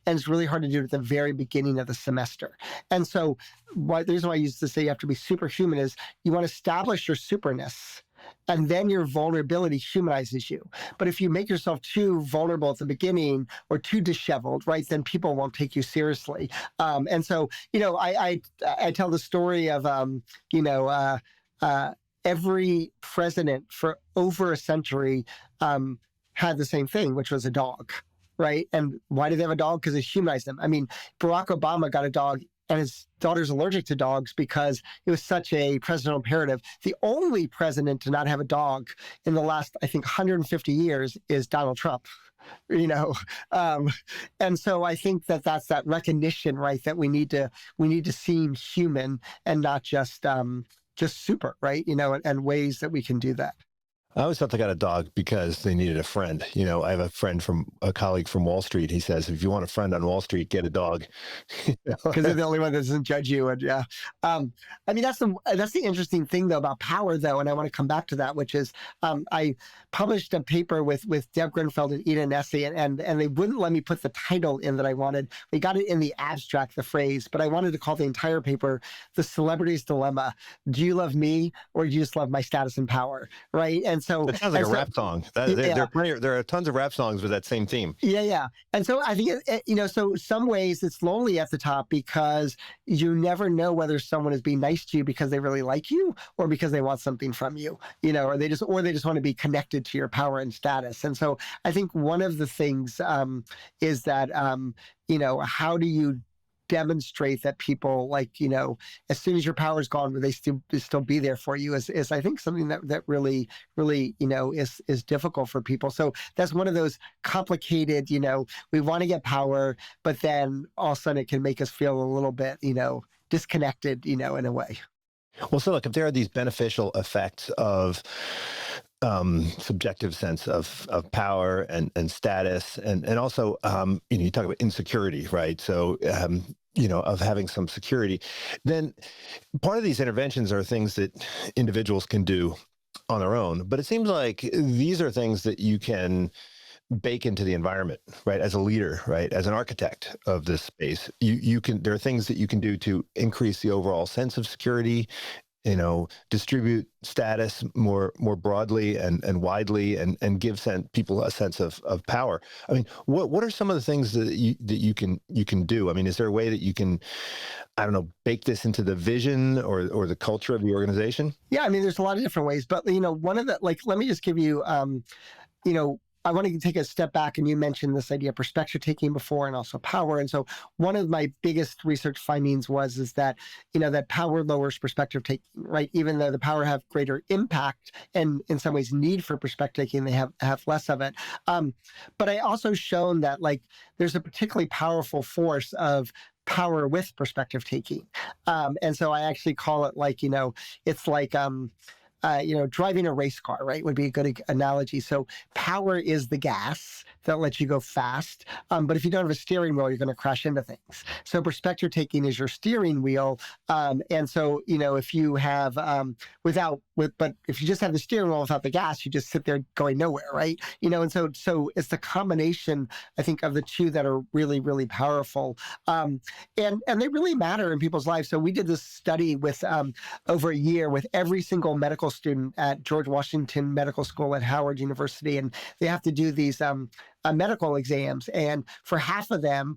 [SPEAKER 3] and it's really hard to do it at the very beginning of the semester. And so the reason why I used to say you have to be superhuman is you want to establish your superness, and then your vulnerability humanizes you. But if you make yourself too vulnerable at the beginning or too disheveled, right, then people won't take you seriously. And so, I tell the story of, every president for over a century had the same thing, which was a dog, right? And why did they have a dog? Because it humanized them. I mean, Barack Obama got a dog, and his daughter's allergic to dogs because it was such a presidential imperative. The only president to not have a dog in the last, I think, 150 years is Donald Trump. And so I think that's that recognition, right, that we need to seem human and not just super, right? And ways that we can do that.
[SPEAKER 2] I always thought they got a dog because they needed a friend. I have a colleague from Wall Street. He says, if you want a friend on Wall Street, get a dog.
[SPEAKER 3] Because they're the only one that doesn't judge you. And yeah, I mean, that's the interesting thing though about power though. And I want to come back to that, which is I published a paper with Deb Grenfeld and Ida Nesi, and they wouldn't let me put the title in that I wanted. We got it in the abstract, the phrase, but I wanted to call the entire paper The Celebrity's Dilemma. Do you love me, or do you just love my status and power? Right. And And so
[SPEAKER 2] It sounds like
[SPEAKER 3] and
[SPEAKER 2] a
[SPEAKER 3] so,
[SPEAKER 2] rap song.
[SPEAKER 3] yeah.
[SPEAKER 2] There are tons of rap songs with that same theme.
[SPEAKER 3] Yeah, yeah. And so I think, so some ways it's lonely at the top because you never know whether someone is being nice to you because they really like you or because they want something from you, or they just want to be connected to your power and status. And so I think one of the things is that, how do you demonstrate that people as soon as your power is gone, will they still be there for you is I think something that really, really, is difficult for people. So that's one of those complicated, we want to get power, but then all of a sudden it can make us feel a little bit, disconnected, in a way.
[SPEAKER 2] Well, so look, if there are these beneficial effects of subjective sense of power and status, and also, you talk about insecurity, right? So, of having some security, then part of these interventions are things that individuals can do on their own. But it seems like these are things that you can bake into the environment, right? As a leader, right? As an architect of this space, there are things that you can do to increase the overall sense of security, distribute status more broadly and widely, and give people a sense of power. I mean, what are some of the things that you can do? I mean, is there a way that you can, I don't know, bake this into the vision or the culture of the organization?
[SPEAKER 3] Yeah, I mean, there's a lot of different ways, but one of the let me just give you, I want to take a step back, and you mentioned this idea of perspective taking before, and also power. And so one of my biggest research findings is that, that power lowers perspective taking, right? Even though the power have greater impact and in some ways need for perspective taking, they have less of it. But I also shown that there's a particularly powerful force of power with perspective taking. And so I actually call it it's like, driving a race car, right, would be a good analogy. So power is the gas that lets you go fast. But if you don't have a steering wheel, you're going to crash into things. So perspective taking is your steering wheel. And so, if you have but if you just have the steering wheel without the gas, you just sit there going nowhere, right? And so it's the combination, I think, of the two that are really, really powerful. And they really matter in people's lives. So we did this study with over a year with every single medical student at George Washington Medical School at Howard University, and they have to do these medical exams. And for half of them,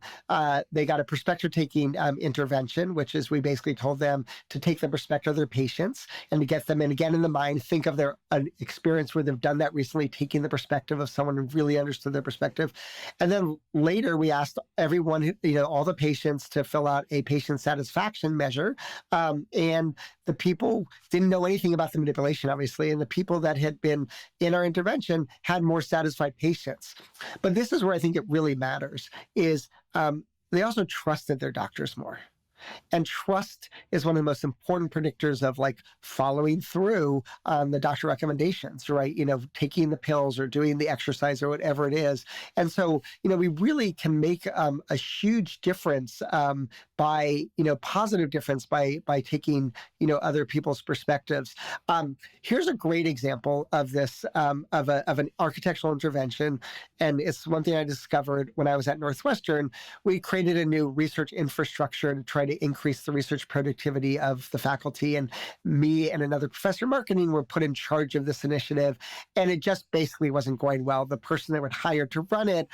[SPEAKER 3] they got a perspective-taking intervention, which is we basically told them to take the perspective of their patients and to get them in the mind, think of their experience where they've done that recently, taking the perspective of someone who really understood their perspective. And then later we asked everyone, all the patients to fill out a patient satisfaction measure. And the people didn't know anything about the manipulation, obviously, and the people that had been in our intervention had more satisfied patients. But this is where I think it really matters, is they also trusted their doctors more. And trust is one of the most important predictors of following through on the doctor recommendations, right? Taking the pills or doing the exercise or whatever it is. And so, we really can make a huge difference by, positive difference by taking, other people's perspectives. Here's a great example of this, of an architectural intervention. And it's one thing I discovered when I was at Northwestern. We created a new research infrastructure to try to increase the research productivity of the faculty. And me and another professor of marketing were put in charge of this initiative. And it just basically wasn't going well. The person that were hired to run it,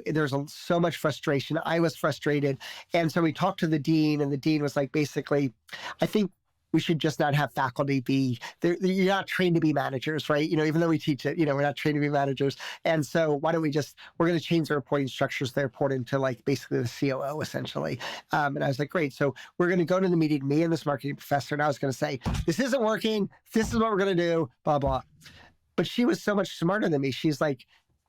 [SPEAKER 3] there's so much frustration. I was frustrated. And so we talked to the dean, and the dean was basically, I think we should just not have faculty be, you're not trained to be managers, right? Even though we teach it, we're not trained to be managers. And so why don't we're going to change the reporting structures. They report into basically the COO essentially. And I was like, great. So we're going to go to the meeting, me and this marketing professor, and I was going to say, this isn't working. This is what we're going to do, blah, blah. But she was so much smarter than me. She's like,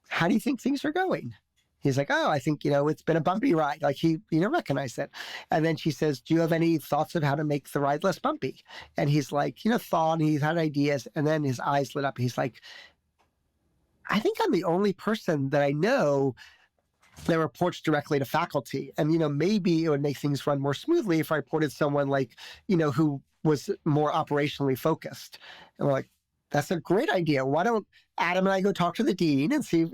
[SPEAKER 3] how do you think things are going? He's like, oh, I think, it's been a bumpy ride. He, recognized it. And then she says, do you have any thoughts of how to make the ride less bumpy? And he's like, thought, and he's had ideas. And then his eyes lit up. He's like, I think I'm the only person that I know that reports directly to faculty. And, maybe it would make things run more smoothly if I reported someone who was more operationally focused. And we're like, that's a great idea. Why don't Adam and I go talk to the dean and see,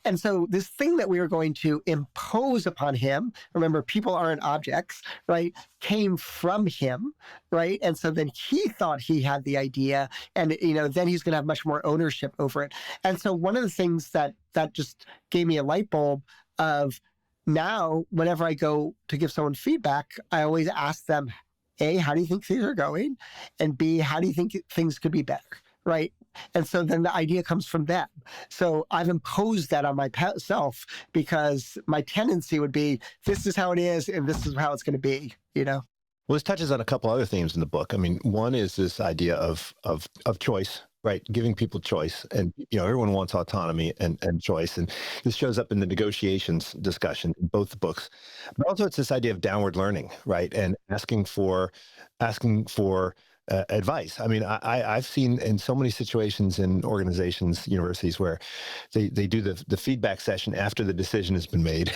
[SPEAKER 3] and so this thing that we were going to impose upon him, remember, people aren't objects, right, came from him, right? And so then he thought he had the idea, and, then he's going to have much more ownership over it. And so one of the things that just gave me a light bulb of now, whenever I go to give someone feedback, I always ask them, A, how do you think things are going? And B, how do you think things could be better? Right. And so then the idea comes from them. So I've imposed that on myself because my tendency would be, this is how it is, and this is how it's going to be,
[SPEAKER 2] Well, this touches on a couple other themes in the book. I mean, one is this idea of choice, right? Giving people choice. And, everyone wants autonomy and choice. And this shows up in the negotiations discussion in both the books. But also it's this idea of downward learning, right? And asking for advice. I mean, I've seen in so many situations in organizations, universities, where they do the feedback session after the decision has been made,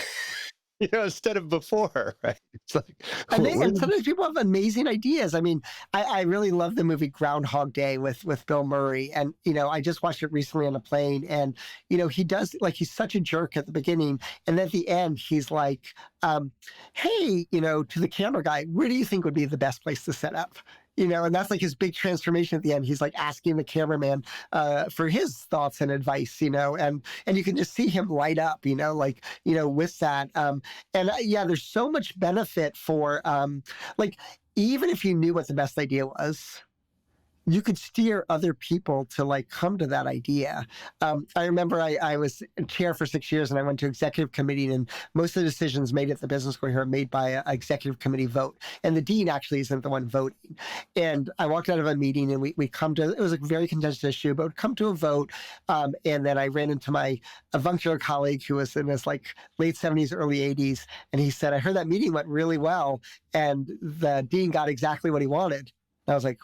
[SPEAKER 2] instead of before, right? It's like,
[SPEAKER 3] and sometimes people have amazing ideas. I mean, I really love the movie Groundhog Day with Bill Murray. And, I just watched it recently on a plane, and, he does, like, he's such a jerk at the beginning. And at the end, he's like, hey, to the camera guy, where do you think would be the best place to set up? And that's like his big transformation at the end. He's like asking the cameraman for his thoughts and advice, and you can just see him light up, with that. Yeah, there's so much benefit for, like, even if you knew what the best idea was, you could steer other people to like come to that idea. I remember I was chair for 6 years, and I went to executive committee, and most of the decisions made at the business school here are made by an executive committee vote. And the dean actually isn't the one voting. And I walked out of a meeting, and we come to, it was a very contentious issue, but we'd come to a vote. And then I ran into my avuncular colleague who was in his like late 70s, early 80s. And he said, I heard that meeting went really well, and the dean got exactly what he wanted. And I was like,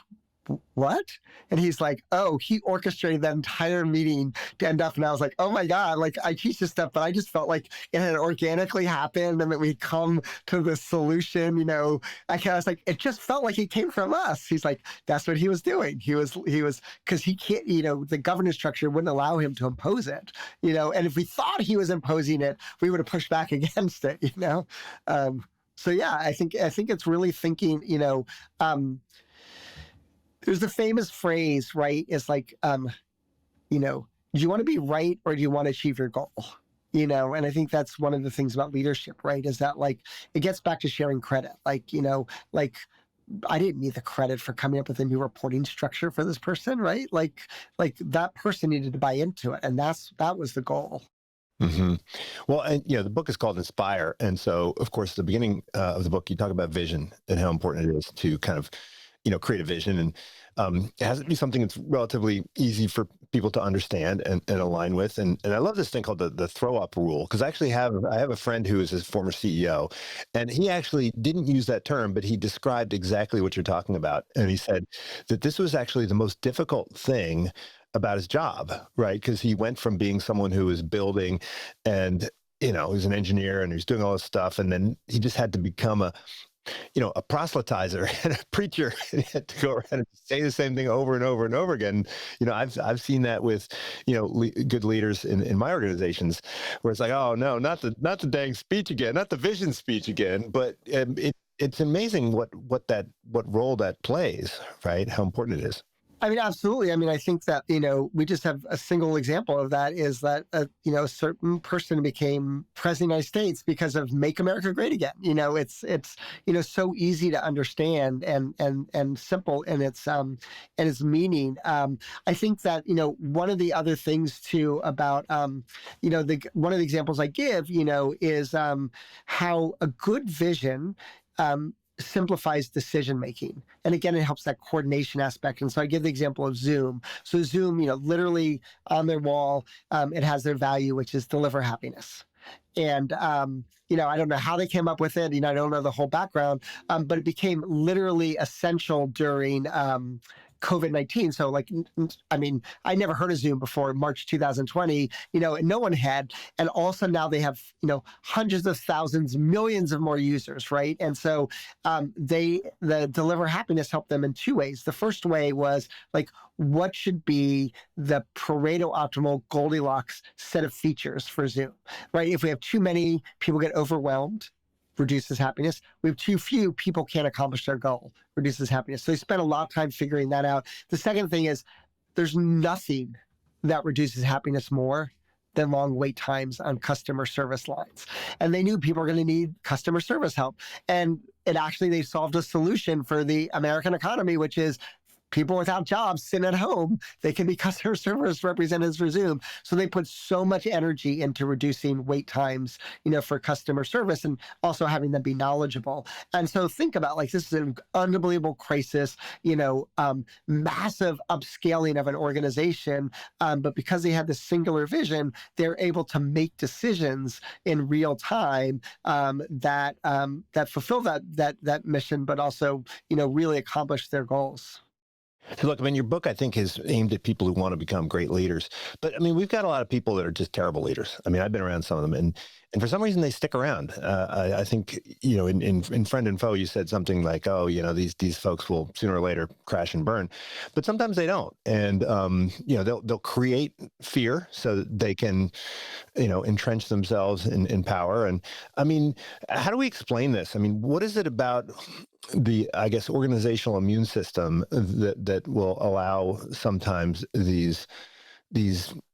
[SPEAKER 3] what? And he's like, oh, he orchestrated that entire meeting to end up. And I was like, oh my God, like, I teach this stuff, but I just felt like it had organically happened and that we'd come to the solution, I was like, it just felt like it came from us. He's like, that's what he was doing. He was, because he can't, the governance structure wouldn't allow him to impose it, and if we thought he was imposing it, we would have pushed back against it, So yeah, I think it's really thinking, there's the famous phrase, right? It's like, do you want to be right or do you want to achieve your goal? And I think that's one of the things about leadership, right? Is that like, it gets back to sharing credit. Like, like I didn't need the credit for coming up with a new reporting structure for this person, right? Like that person needed to buy into it. And that was the goal.
[SPEAKER 2] Mm-hmm. Well, and the book is called Inspire. And so, of course, at the beginning of the book, you talk about vision and how important it is to kind of create a vision, and it has to be something that's relatively easy for people to understand and align with. And I love this thing called the throw up rule, because I have a friend who is his former CEO, and he actually didn't use that term, but he described exactly what you're talking about. And he said that this was actually the most difficult thing about his job, right? Because he went from being someone who was building and, he was an engineer and he was doing all this stuff. And then he just had to become a proselytizer and a preacher, and he had to go around and say the same thing over and over and over again. I've seen that with, good leaders in my organizations, where it's like, oh no, not the dang speech again, not the vision speech again. But it's amazing what role that plays, right? How important it is.
[SPEAKER 3] I mean, absolutely. I mean, I think that, we just have a single example of that is that, a certain person became president of the United States because of Make America Great Again. It's so easy to understand and simple in its meaning. I think that, one of the other things too about, one of the examples I give, is how a good vision, simplifies decision making. And again, it helps that coordination aspect. And so I give the example of Zoom. So Zoom, literally on their wall, it has their value, which is deliver happiness. And, I don't know how they came up with it. I don't know the whole background, but it became literally essential during COVID-19. So like, I mean, I never heard of Zoom before March 2020, and no one had. And all of a sudden now they have, hundreds of thousands, millions of more users, right? And so the Deliver Happiness helped them in two ways. The first way was like, what should be the Pareto optimal Goldilocks set of features for Zoom, right? If we have too many, people get overwhelmed, reduces happiness. We have too few, people can't accomplish their goal, reduces happiness. So they spent a lot of time figuring that out. The second thing is there's nothing that reduces happiness more than long wait times on customer service lines. And they knew people were going to need customer service help. And they solved a solution for the American economy, which is people without jobs sitting at home, they can be customer service representatives for Zoom. So they put so much energy into reducing wait times, for customer service and also having them be knowledgeable. And so think about like, this is an unbelievable crisis, massive upscaling of an organization. But because they had this singular vision, they're able to make decisions in real time that fulfill that mission, but also, really accomplish their goals.
[SPEAKER 2] So look, I mean, your book, I think, is aimed at people who want to become great leaders. But I mean, we've got a lot of people that are just terrible leaders. I mean, I've been around some of them, and for some reason they stick around. I think, in Friend and Foe, you said something like, oh, these folks will sooner or later crash and burn. But sometimes they don't. And, they'll create fear so that they can, entrench themselves in power. And I mean, how do we explain this? I mean, what is it about the, I guess, organizational immune system that will allow sometimes these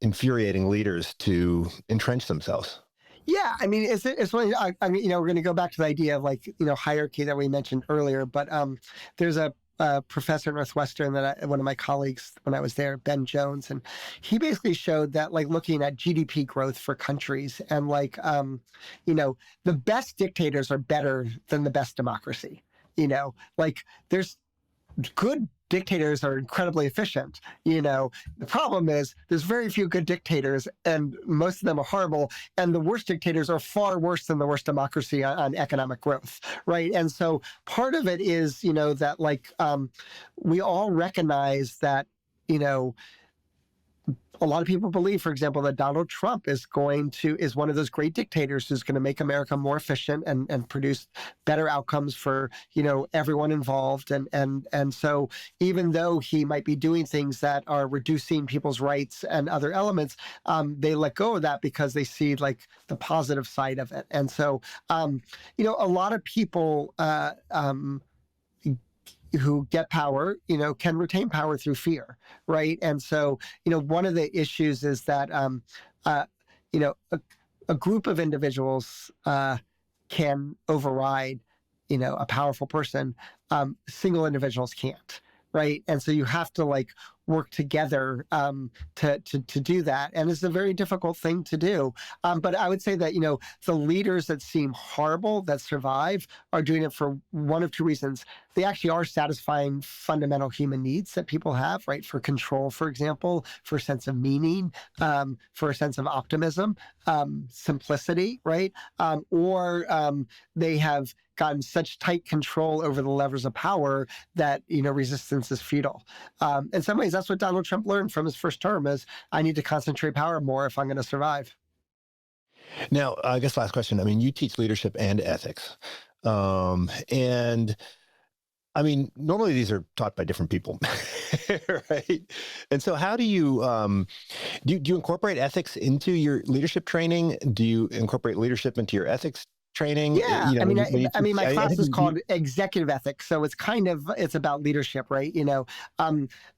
[SPEAKER 2] infuriating leaders to entrench themselves?
[SPEAKER 3] Yeah, I mean, it's really, we're going to go back to the idea of like, hierarchy that we mentioned earlier, but there's a professor at Northwestern one of my colleagues when I was there, Ben Jones, and he basically showed that like looking at GDP growth for countries and like, the best dictators are better than the best democracy. Like there's good dictators are incredibly efficient. The problem is there's very few good dictators and most of them are horrible. And the worst dictators are far worse than the worst democracy on economic growth, right? And so part of it is, that like we all recognize that, a lot of people believe, for example, that Donald Trump is one of those great dictators who's going to make America more efficient and produce better outcomes for, everyone involved. And so even though he might be doing things that are reducing people's rights and other elements, they let go of that because they see like the positive side of it. And so, a lot of people, who get power, can retain power through fear, right? And so, one of the issues is that, a group of individuals can override, a powerful person. Single individuals can't, right? And so you have to like work together to do that. And it's a very difficult thing to do. But I would say that, the leaders that seem horrible that survive are doing it for one of two reasons. They actually are satisfying fundamental human needs that people have, right? For control, for example, for a sense of meaning, for a sense of optimism, simplicity, right? Or they have gotten such tight control over the levers of power that, resistance is futile. In some ways, that's what Donald Trump learned from his first term is I need to concentrate power more if I'm going to survive.
[SPEAKER 2] Now, I guess last question. I mean, you teach leadership and ethics. And I mean, normally these are taught by different people, right? And so how do you, do you incorporate ethics into your leadership training? Do you incorporate leadership into your ethics training?
[SPEAKER 3] Yeah, my class is called executive ethics, so it's about leadership, right?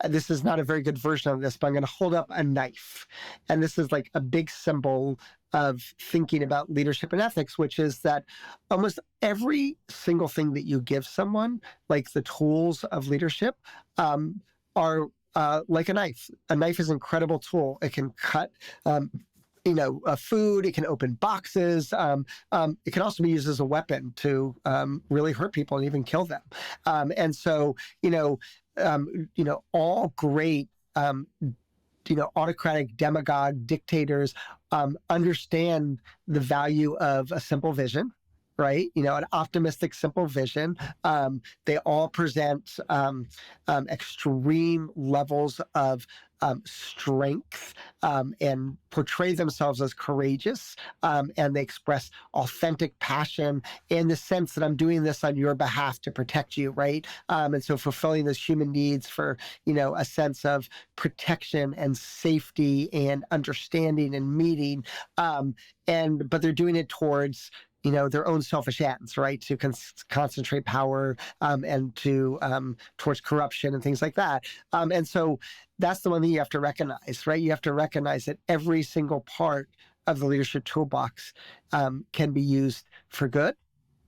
[SPEAKER 3] This is not a very good version of this, but I'm going to hold up a knife, and this is like a big symbol of thinking about leadership and ethics, which is that almost every single thing that you give someone, like the tools of leadership, are like a knife. A knife is an incredible tool. It can cut food, it can open boxes. It can also be used as a weapon to really hurt people and even kill them. And so, all great, autocratic demagogue dictators understand the value of a simple vision, right? An optimistic, simple vision. They all present extreme levels of strength and portray themselves as courageous. And they express authentic passion in the sense that I'm doing this on your behalf to protect you, right? And so fulfilling those human needs for, a sense of protection and safety and understanding and meeting. But they're doing it towards their own selfish ends, right? To concentrate power and to towards corruption and things like that. And so that's the one thing you have to recognize, right? You have to recognize that every single part of the leadership toolbox can be used for good,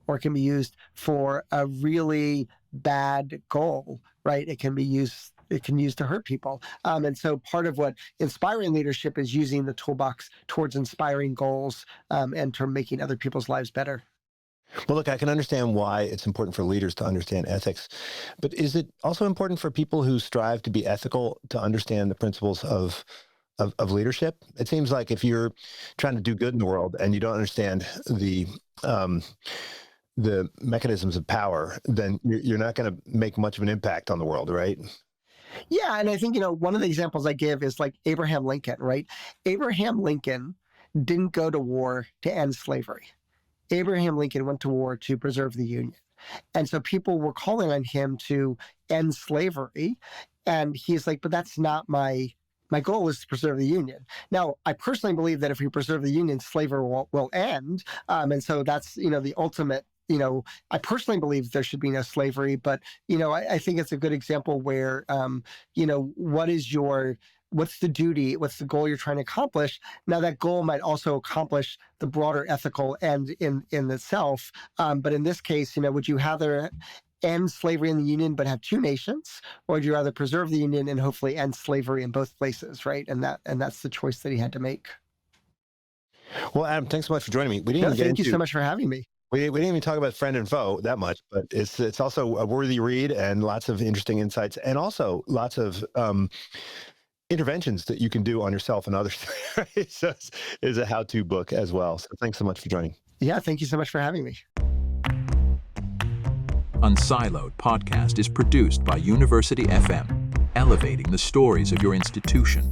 [SPEAKER 3] or it can be used for a really bad goal, right? It can use to hurt people. And so part of what inspiring leadership is using the toolbox towards inspiring goals and to making other people's lives better.
[SPEAKER 2] Well, look, I can understand why it's important for leaders to understand ethics, but is it also important for people who strive to be ethical to understand the principles of leadership? It seems like if you're trying to do good in the world and you don't understand the mechanisms of power, then you're not going to make much of an impact on the world, right?
[SPEAKER 3] Yeah, and I think, one of the examples I give is like Abraham Lincoln, right? Abraham Lincoln didn't go to war to end slavery. Abraham Lincoln went to war to preserve the Union. And so people were calling on him to end slavery. And he's like, but that's not my goal is to preserve the Union. Now, I personally believe that if we preserve the Union, slavery will end. And so that's, the ultimate. I personally believe there should be no slavery, but, I think it's a good example where, what's the duty, what's the goal you're trying to accomplish? Now, that goal might also accomplish the broader ethical end in itself. But in this case, would you rather end slavery in the Union but have two nations, or would you rather preserve the Union and hopefully end slavery in both places, right? And that's the choice that he had to make.
[SPEAKER 2] Well, Adam, thanks so much for joining me.
[SPEAKER 3] Thank you so much for having me.
[SPEAKER 2] We didn't even talk about friend and foe that much, but it's also a worthy read and lots of interesting insights, and also lots of interventions that you can do on yourself and others. Right? So it's a how-to book as well. So thanks so much for joining.
[SPEAKER 3] Yeah, thank you so much for having me.
[SPEAKER 1] unSILOed podcast is produced by University FM, elevating the stories of your institution.